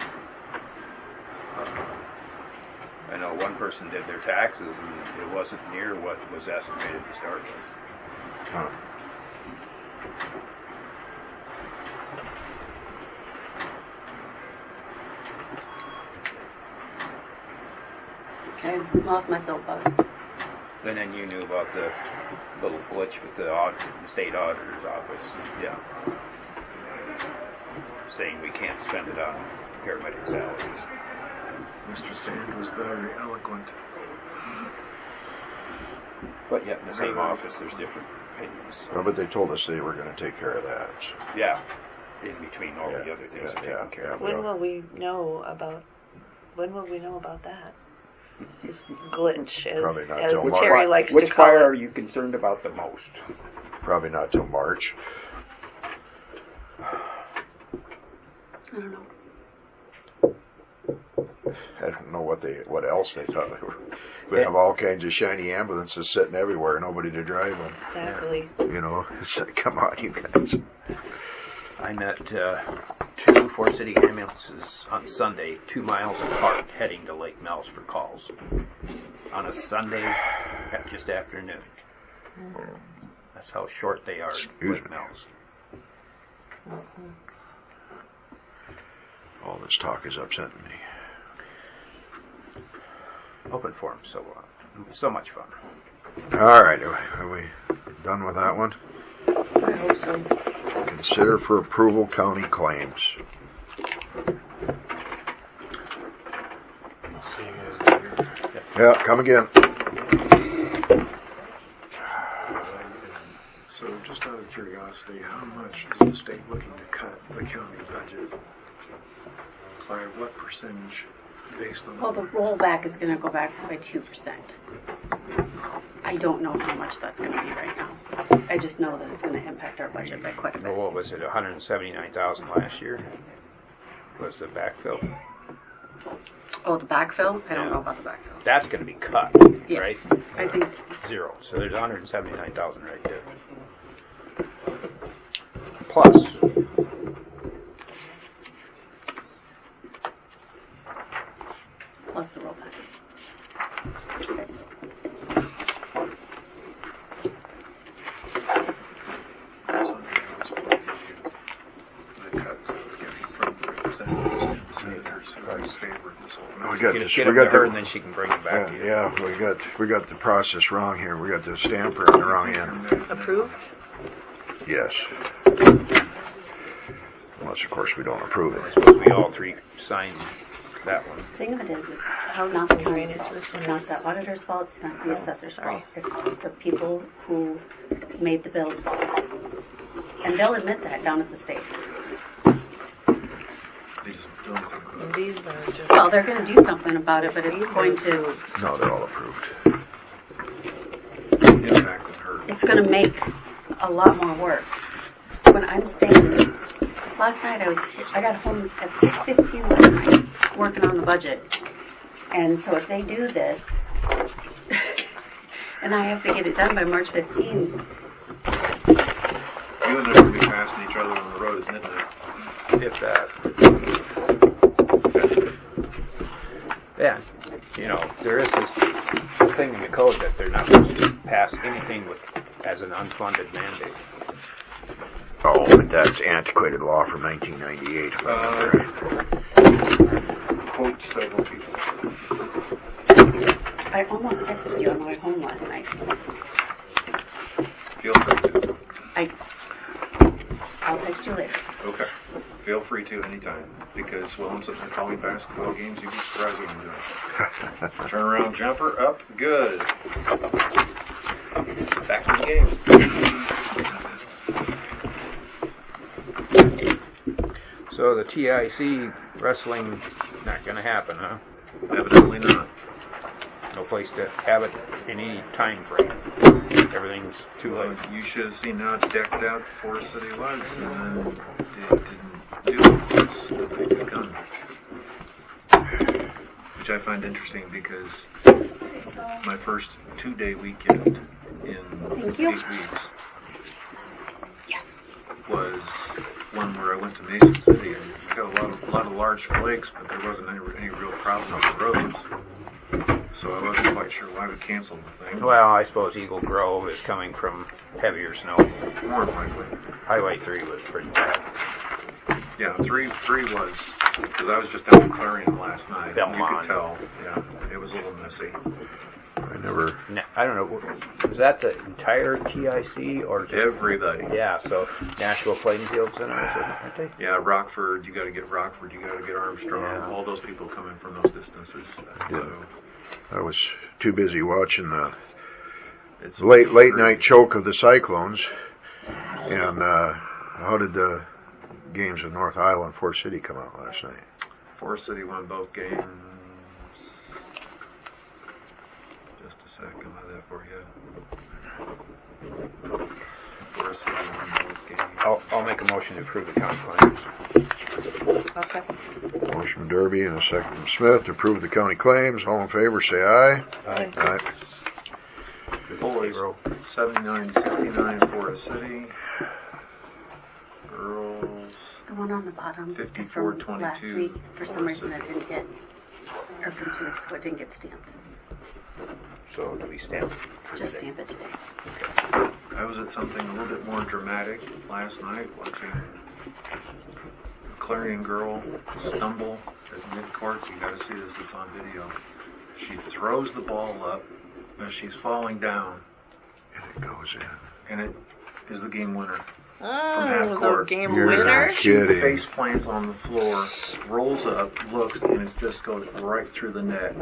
I know one person did their taxes and it wasn't near what was estimated to start with. huh. Okay, I'm off my soapbox. And then you knew about the little glitch with the state auditor's office. Yeah. Saying we can't spend it on paramedic salaries. Mr. Sand was very eloquent. But yet in the same office there's different opinions. Well, but they told us they were going to take care of that. So. Yeah. In between all the Yeah, other things yeah, are taken care of. yeah. When will we know about that? This glitch, Probably not as till March. Terry likes Which to call fire it. are you concerned about the most? Probably not till March. I don't know. I don't know what else they thought. We have all kinds of shiny ambulances sitting everywhere, nobody to drive them. Exactly. You know, it's like, come on, you guys. I met two four-city ambulances on Sunday, 2 miles apart, heading to Lake Mills for calls. On a Sunday, just afternoon. That's how short they are at Lake Mills. All this talk is upsetting me. Open forum, so much fun. All right, are we done with that one? I hope so. Consider for approval county claims. See you guys later. Yeah, come again. So just out of curiosity, how much is the state looking to cut the county budget? By what percentage based on? Well, the rollback is going to go back by 2%. I don't know how much that's going to be right now. I just know that it's going to impact our budget by quite a Well, bit. what was it, 179,000 last year? Was the backfill? Oh, the backfill? I don't Yeah. know about the backfill. That's going to be cut, Yes, right? I think so. 0. So there's 179,000 right there. Plus, Plus the rollback. Okay. The cuts that we're getting from the representatives and the senators who are in favor of this whole. We got get this. them We to got her and the. then she can bring it back to you. Yeah, we got the process wrong here. We got the stamper on the wrong end. Approved? Yes. Unless, of course, we don't approve it. Suppose we all three sign that one. The thing of it is How it's not does the the county's drainage fault. this It's one not is? the auditor's fault. It's not the Oh, assessor's sorry. fault. It's the people who made the bills fault. And they'll admit that down at the state. These don't think about And it. these are just. Well, they're going to do something about it, but it's going to, No, they're all approved. Impact on her. it's going to make a lot more work. When I'm staying, last night I got home at 6:15 last night, working on the budget. And so if they do this, and I have to get it done by March 15th, You and I are going to be passing each other on the road at midnight. If that. Yeah, you know, there is this thing in the code that they're not supposed to pass anything as an unfunded mandate. Oh, but that's antiquated law from 1998. if I remember right. Quote several people. I almost texted you on the way home last night. Feel free to. I'll text you later. Okay. Feel free to anytime. Because while I'm sitting there calling basketball games, you'd be surprised what I'm doing. Turnaround jumper up, good. Back to the game. So the TIC wrestling not going to happen, huh? Evidently not. No place to have it in any time frame. Everything's too late. You should have seen how decked out the Forest City was, and then it didn't do it. Nobody could come. Which I find interesting because my first 2-day weekend in 8 weeks was one where I went to Mason City and got a lot of large flakes, but there wasn't any real problem on the roads. So I wasn't quite sure why we canceled the thing. Well, I suppose Eagle Grove is coming from heavier snow. More than likely. Highway 3 was pretty bad. Yeah, 3 was, because I was just down in Clarion last night. Belmont. You could tell, yeah, it was a little messy. I don't know, was that the entire TIC or just Everybody. Yeah, so Nashville Plainfield's in it, aren't they? Yeah, Rockford, you got to get Armstrong, Yeah. all those people coming from those distances. So I was too busy watching the it's late night choke of the Cyclones. And how did the games in North Iowa and Fort City come out last night? Forest City won both games. Just a second, I'll have that for you. Forest City won both games. I'll make a motion to approve the county claims. I'll second. Motion from Derby and a second from Smith to approve the county claims. All in favor, say aye. Aye. Aye. Boys, 79-69 Forest City. Girls, The one on the bottom is from last 54-22. week. For some reason it didn't get, or from 2 weeks ago, it didn't get stamped. So do we stamp it for Just today? stamp it today. I was at something a little bit more dramatic last night, watching a Clarion girl stumble at mid-court. You got to see this, it's on video. She throws the ball up as she's falling down, And it goes in. and it is the game winner. Oh, the court. game You're winner. not She kidding. face plants on the floor, rolls up, looks, and it just goes right through the net.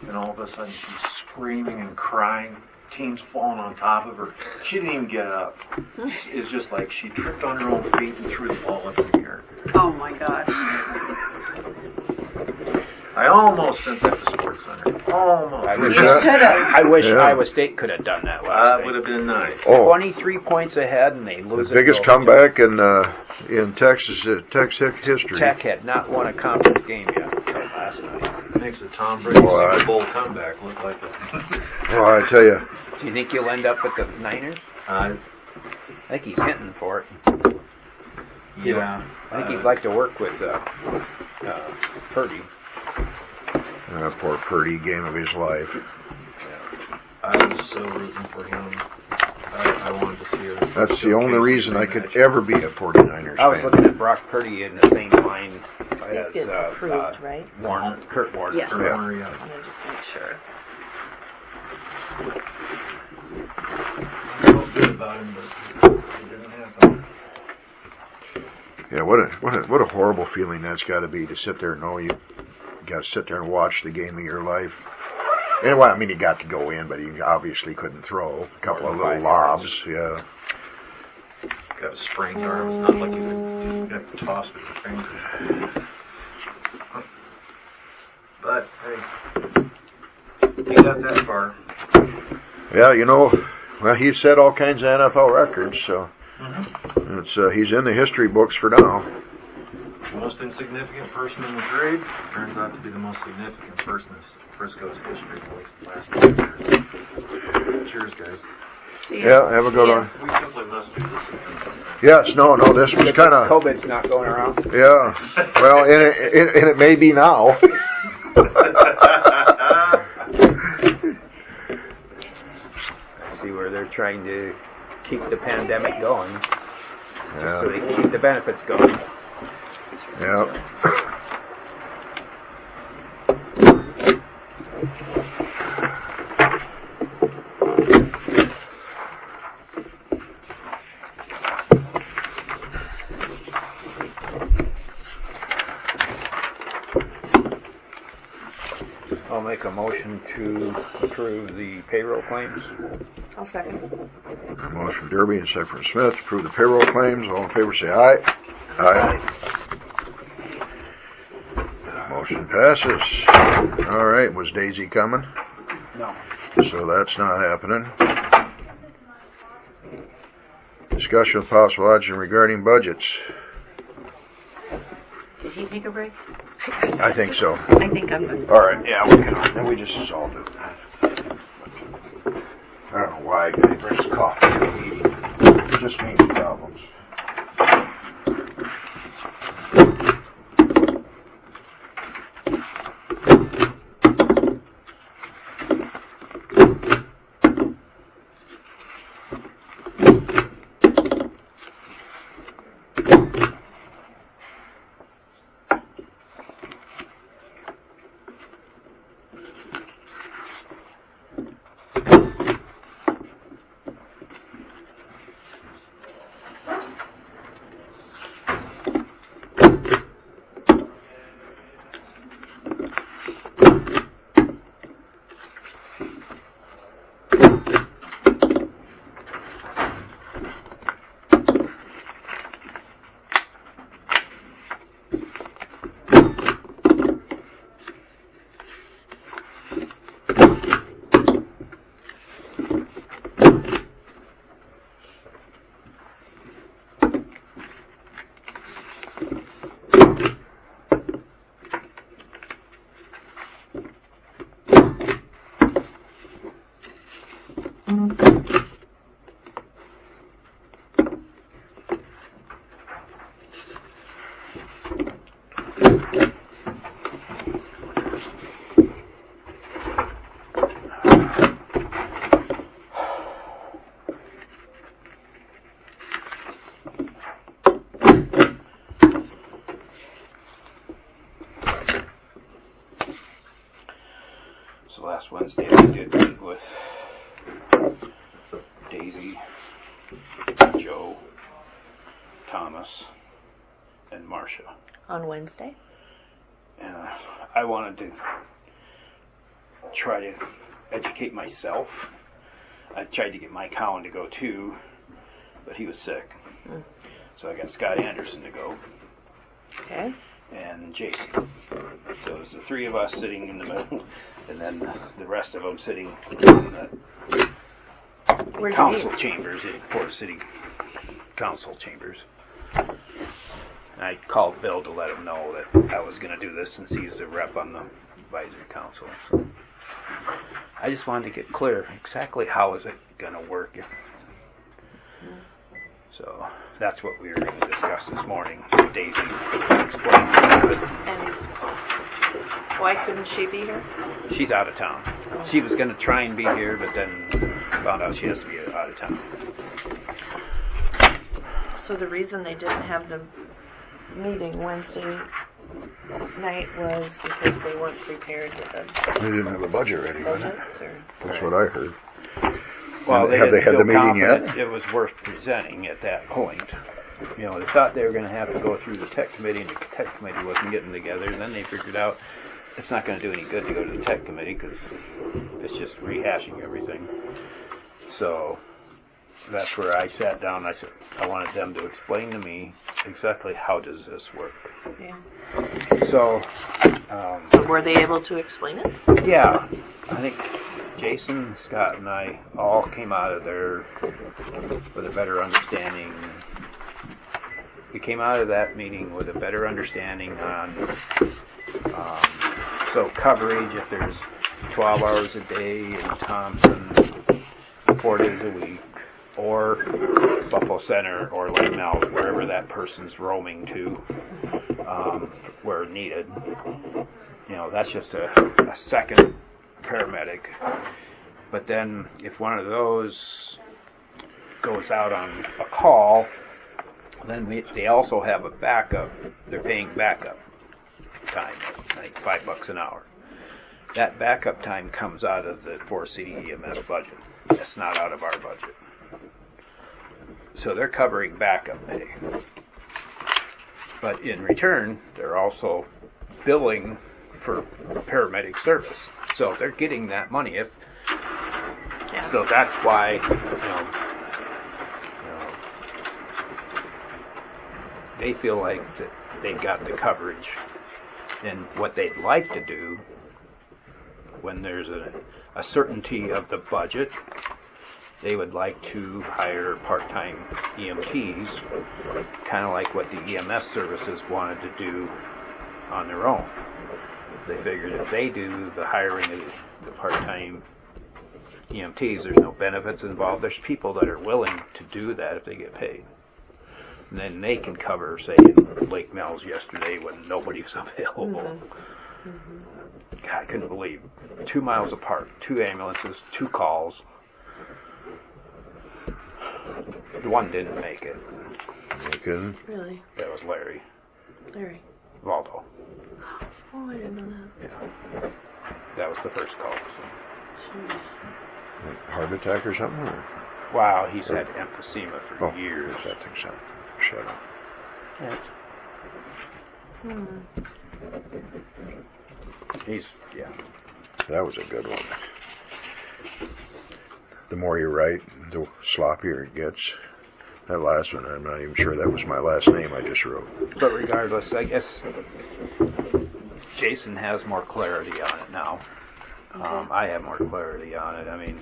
And all of a sudden, she's screaming and crying. Team's falling on top of her. She didn't even get up. It's just like she tripped on her own feet and threw the ball up in the air. Oh my God. I almost sent that to Sports Center. Almost. I wish, You should have. I wish Yeah. Iowa State could have done that last That night. would have been nice. Oh, 23 points ahead and they lose the it. biggest comeback in Texas history. Tech had not won a conference game yet until last night. Makes a Tom Brady Well, Super Bowl comeback look like that. Well, I tell you, Do you think you'll end up with the Niners? I think he's hinting for it. Yeah. I think he'd like to work with Purdy. poor Purdy, game of his life. I was so rooting for him. I wanted to see it. That's the only reason I could ever be a 49ers I was fan. looking at Brock Purdy in the same line He's as getting approved, right? Warner, Kurt Warner. Yes. I'm gonna just make sure. I felt good about him, but it didn't happen. Yeah, what a horrible feeling that's got to be to sit there and know you got to sit there and watch the game of your life. And well, I mean, he got to go in, but he obviously couldn't throw. A couple of little lobs, yeah. Got a sprained arm. It's not like you could toss with your fingers. But hey, he got that far. Yeah, well, he's set all kinds of NFL records, so it's he's in the history books for now. Most most insignificant person in the grade turns out to be the most significant person in Frisco's history for the last 10 years. Cheers, guys. Yeah, have a good one. We simply must be this. Yes, no, this was kind of, COVID's not going around. yeah. Well, and it may be now. See where they're trying to keep the pandemic going, just so Yeah, they can keep the benefits going. yeah. I'll make a motion to approve the payroll claims. I'll second. Motion from Derby and second from Smith to approve the payroll claims. All in favor say aye. Aye. Motion passes. All right, was Daisy coming? No. So that's not happening. Discussion of possible action regarding budgets. Did he take a break? I think so. I think I'm good. All right, yeah, we can. Then we just all do it. I don't know why he brings coffee to the meeting. It just means problems. So last Wednesday I did meet with Daisy, Joe, Thomas, and Marcia. On Wednesday? And I wanted to try to educate myself. I tried to get Mike Cowan to go too, but he was sick. So I got Scott Anderson to go. Okay. And Jason. So it was the three of us sitting in the middle, and then the rest of them sitting in the Where'd you council meet? chambers, for city council chambers. And I called Bill to let him know that I was going to do this since he's the rep on the advisory council. So I just wanted to get clear exactly how is it going to work. So that's what we were going to discuss this morning. Daisy explained it. And why couldn't she be here? She's out of town. She was going to try and be here, but then found out she has to be out of town. So the reason they didn't have the meeting Wednesday night was because they weren't prepared with a They didn't have a budget ready, was it? budget? Or? That's what I heard. Well, Have they had the feel meeting yet? confident it was worth presenting at that point. You know, they thought they were going to have to go through the tech committee, and the tech committee wasn't getting together. And then they figured out it's not going to do any good to go to the tech committee because it's just rehashing everything. So that's where I sat down. I said I wanted them to explain to me exactly how does this work. Yeah. So, So were they able to explain it? yeah, I think Jason, Scott, and I all came out of there with a better understanding we came out of that meeting with a better understanding on so coverage, if there's 12 hours a day in Thompson, 4 days a week, or Buffalo Center or Lake Mel, wherever that person's roaming to, where needed. You know, that's just a second paramedic. But then if one of those goes out on a call, then they also have a backup. They're paying backup time, like $5 an hour. That backup time comes out of the 4-city EMS budget. That's not out of our budget. So they're covering backup pay. But in return, they're also billing for paramedic service. So they're getting that money. So that's why, they feel like that they've got the coverage. And what they'd like to do, when there's a certainty of the budget, they would like to hire part-time EMTs, kind of like what the EMS services wanted to do on their own. They figured if they do the hiring of the part-time EMTs, there's no benefits involved. There's people that are willing to do that if they get paid. And then they can cover, say, in Lake Mills yesterday when nobody was available. God, I couldn't believe 2 miles apart, 2 ambulances, 2 calls. The one didn't make it. You couldn't? Really? That was Larry. Larry. Valdo. Oh, I didn't know that. Yeah. That was the first call. So. Jeez. Heart attack or something? Or? Wow, he's had emphysema for years. I think so. Shut up. Yeah. That was a good one. The more you write, the sloppier it gets. That last one, I'm not even sure that was my last name I just wrote. But regardless, I guess Jason has more clarity on it now. Okay. I have more clarity on it. I mean,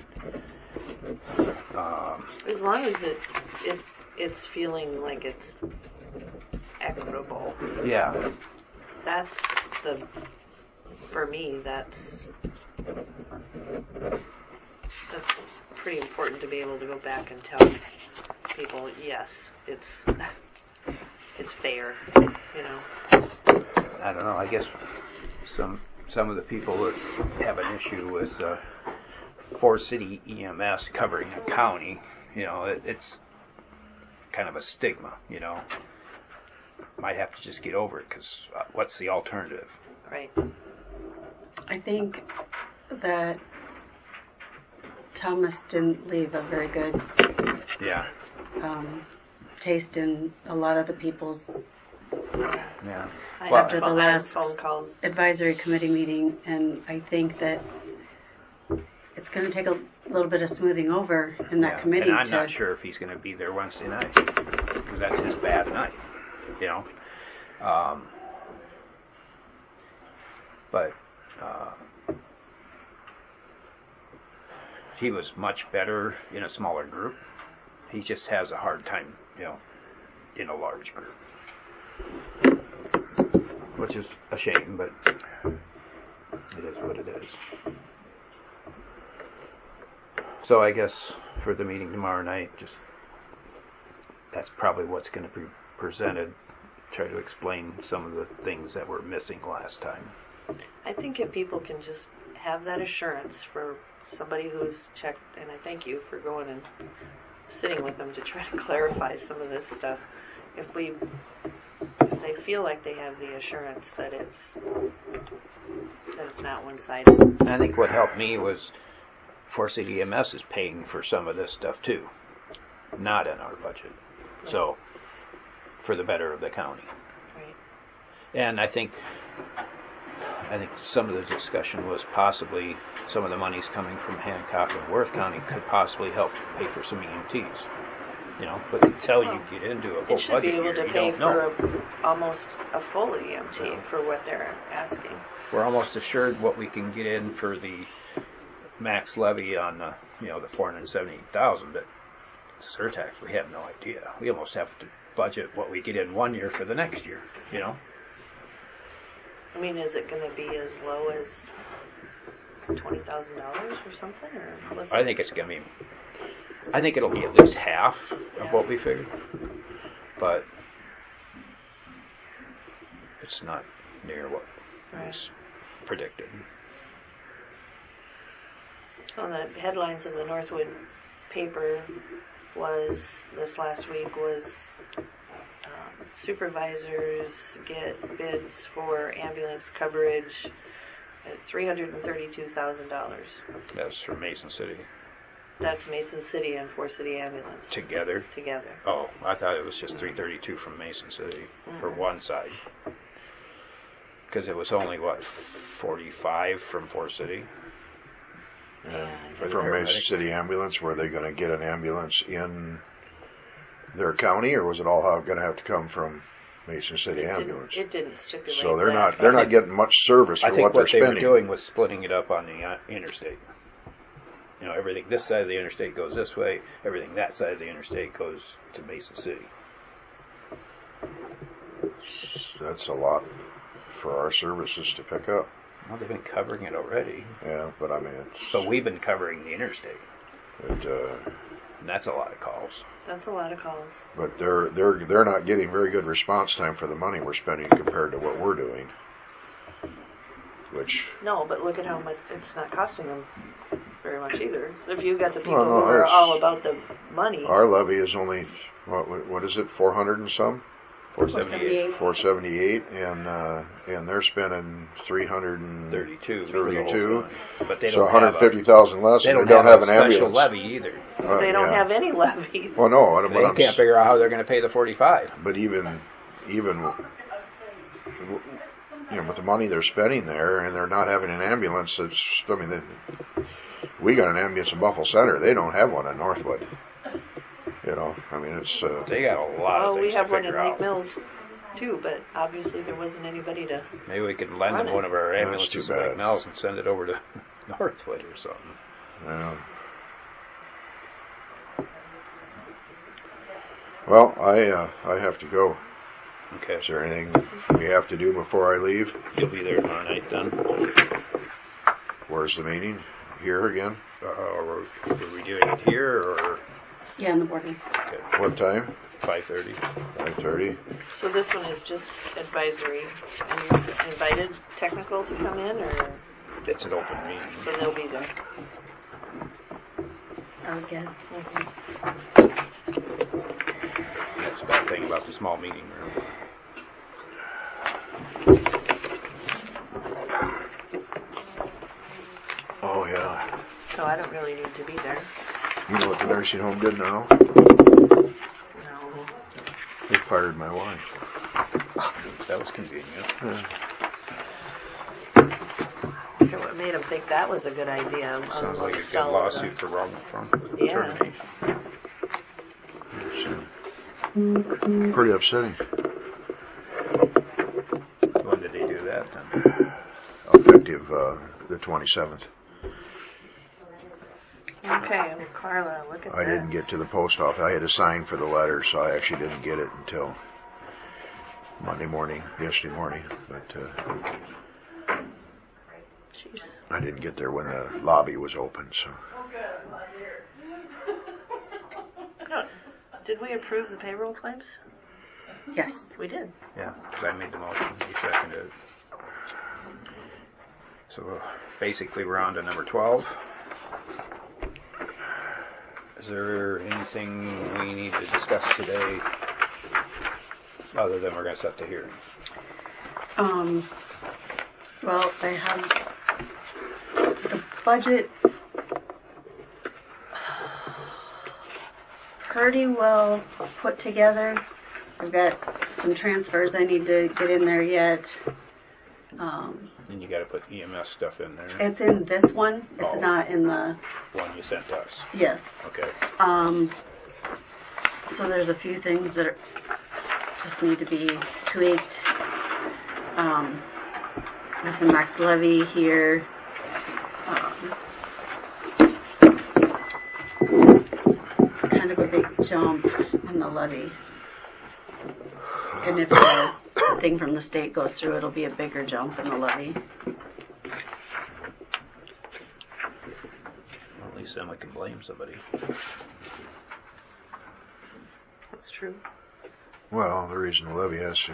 as long as it's feeling like it's equitable. Yeah. That's for me, that's pretty important to be able to go back and tell people, yes, it's fair, I don't know. I guess some of the people that have an issue with 4-city EMS covering a county, it's kind of a stigma, Might have to just get over it because what's the alternative? Right. I think that Thomas didn't leave a very good taste in a lot of the people's Yeah. after the last phone calls. advisory committee meeting, and I think that it's going to take a little bit of smoothing over in that committee. And I'm not sure if he's going to be there Wednesday night because that's his bad night, But he was much better in a smaller group. He just has a hard time, in a large group. Which is a shame, but it is what it is. So I guess for the meeting tomorrow night, that's probably what's going to be presented. Try to explain some of the things that were missing last time. I think if people can just have that assurance for somebody who's checked, and I thank you for going and sitting with them to try to clarify some of this stuff. If they feel like they have the assurance that it's not one-sided. I think what helped me was 4-city EMS is paying for some of this stuff too, not in our budget. So, for the better of the county. Right. And I think some of the discussion was possibly some of the monies coming from Hancock and Worth County could possibly help pay for some EMTs. But until you get into a full it should budget be able year, to you pay don't know. for almost a full EMT for what they're asking. We're almost assured what we can get in for the max levy on the $478,000, but surtax we have no idea. We almost have to budget what we get in one year for the next year, you know? I mean, is it going to be as low as $20,000 or something, or what's I think it's going to be, I think it'll be at least half of what we figured, but it's not near what was predicted. So the headlines in the Northwood paper was this last week was supervisors get bids for ambulance coverage at $332,000. That's from Mason City. That's Mason City and Four City Ambulance Together? together. Oh, I thought it was just 332 from Mason City for one side. Because it was only, what, 45 from Four City? And For the from Mason paramedic? City Ambulance, were they going to get an ambulance in their county, or was it all going to have to come from Mason City Ambulance? It didn't stipulate So they're that. not getting much service I for think what they're what they were spending. doing was splitting it up on the interstate. You know, everything this side of the interstate goes this way, everything that side of the interstate goes to Mason City. That's a lot for our services to pick up. Well, they've been covering it already. Yeah, but I mean, it's. So we've been covering the interstate, It, and that's a lot of calls. That's a lot of calls. but they're not getting very good response time for the money we're spending compared to what we're doing. Which. No, but look at how much it's not costing them very much either. So if you've got the people Well, no, who are there's- all about the money, Our levy is only, what is it, 400 and some? 478, 478, and they're spending 332. 32. But they So don't have a, 150,000 less, they and don't they don't have have a an special ambulance. levy either. they don't Yeah. have any levy. Well, no, but They can't figure out how they're going to pay the 45. But even, you know, with the money they're spending there, and they're not having an ambulance, we got an ambulance in Buffalo Center. They don't have one in Northwood. You know, I mean, it's. They got a lot of Well, things we have to one in figure Lake out. Mills too, but obviously there wasn't anybody to. Maybe we could lend Run them it. one of our That's ambulances too to bad. Lake Mills and send it over to Northwood or something. Yeah. Well, I have to go. Okay. Is there anything we have to do before I leave? You'll be there tomorrow night then? Where's the meeting? Here again? Or were we doing it here or Yeah, in the boardroom. What time? 5:30? 5:30. So this one is just advisory, and you've invited technical to come in, or It's an open meeting. so they'll be there. I would guess. That's the bad thing about the small meeting room. Oh, yeah. So I don't really need to be there. You know what the nursing home did now? No. They fired my wife. That was convenient. Yeah. I wonder what made them think that was a good idea. Sounds like a good Sell lawsuit for wrongful Yeah. termination. It's, pretty upsetting. When did they do that then? Effective the 27th. Okay, well, Carla, look at I didn't get to the post office. I had to sign for the letter, so I actually didn't get it until yesterday morning. But Jeez. I didn't get there when the lobby was open. So Did we approve the payroll claims? Yes. We did. Yeah, 'cause I made the motion. You seconded it. So basically we're on to number 12. Is there anything we need to discuss today other than we're going to set the hearing? Well, I have the budget pretty well put together. I've got some transfers I need to get in there yet. And you got to put EMS stuff in there. It's in this one. It's Oh. not in the, One you sent us. yes. Okay. So there's a few things that just need to be tweaked. With the max levy here. It's kind of a big jump in the levy. And if the thing from the state goes through, it'll be a bigger jump in the levy. Well, at least then we can blame somebody. That's true. Well, the reason the levy has to.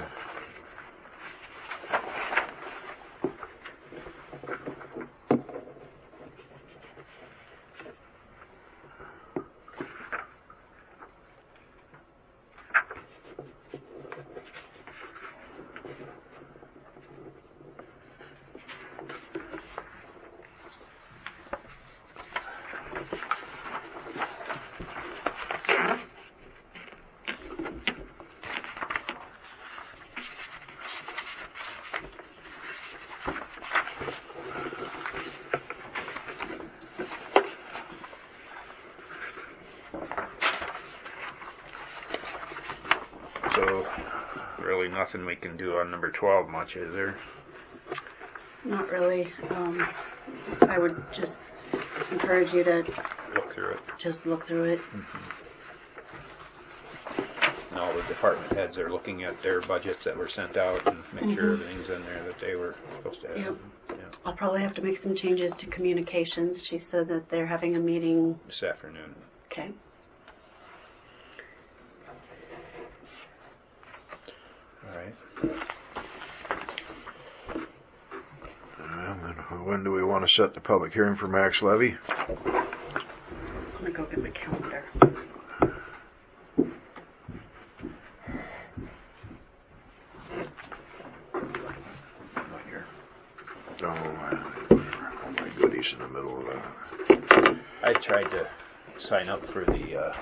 So, really nothing we can do on number 12 much, is there? Not really. I would just encourage you to Look through it. just look through it. And all the department heads are looking at their budgets that were sent out and make sure everything's in there that they were supposed to have. Yep. Yeah. I'll probably have to make some changes to communications. She said that they're having a meeting. This afternoon. Okay. All right. And when do we want to set the public hearing for max levy? I'm gonna go get my calendar. Not here. Oh, my goodies in the middle of that. I tried to sign up for the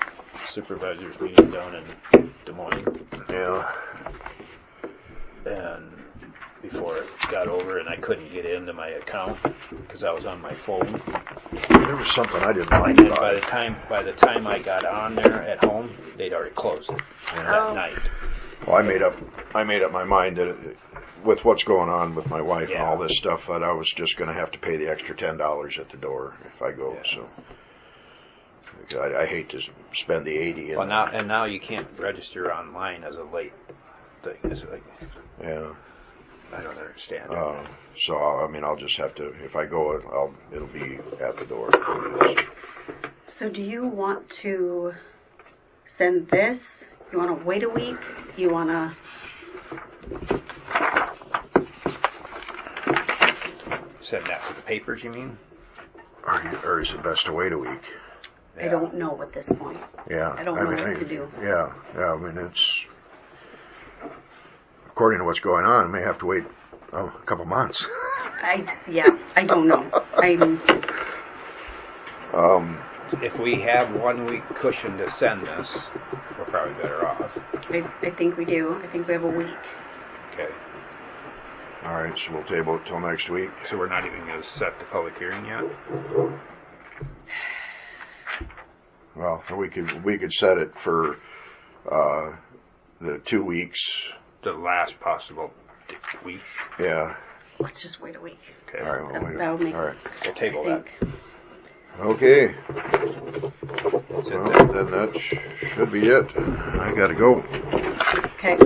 supervisors meeting down in Des Moines, Yeah. and before it got over, and I couldn't get into my account because I was on my phone. There was something I didn't like And then about by it. the time I got on there at home, they'd already closed it that night. Well, I made up my mind that with what's going on with my wife and all this stuff, that I was just going to have to pay the extra $10 at the door if I go. Yeah. So because I hate to spend the $80. Well, now you can't register online as a late thing. It's like, Yeah. I don't understand it. So I mean, I'll just have to. If I go, it'll be at the door. So do you want to send this? You want to wait a week? You want to... Send that to the papers, you mean? Or is it best to wait a week? I don't know at this point. Yeah. I don't know what to do. Yeah. I mean, it's according to what's going on. I may have to wait a couple months. I don't know. If we have 1 week cushion to send this, we're probably better off. I think we do. I think we have a week. Okay. All right, so we'll table it till next week. So we're not even going to set the public hearing yet? Well, we could set it for the 2 weeks. The last possible week? Yeah. Let's just wait a week. Okay. All right. Well, That'll make... all right. We'll table that. Okay. That's it Well, then. then that should be it. I gotta go. Okay.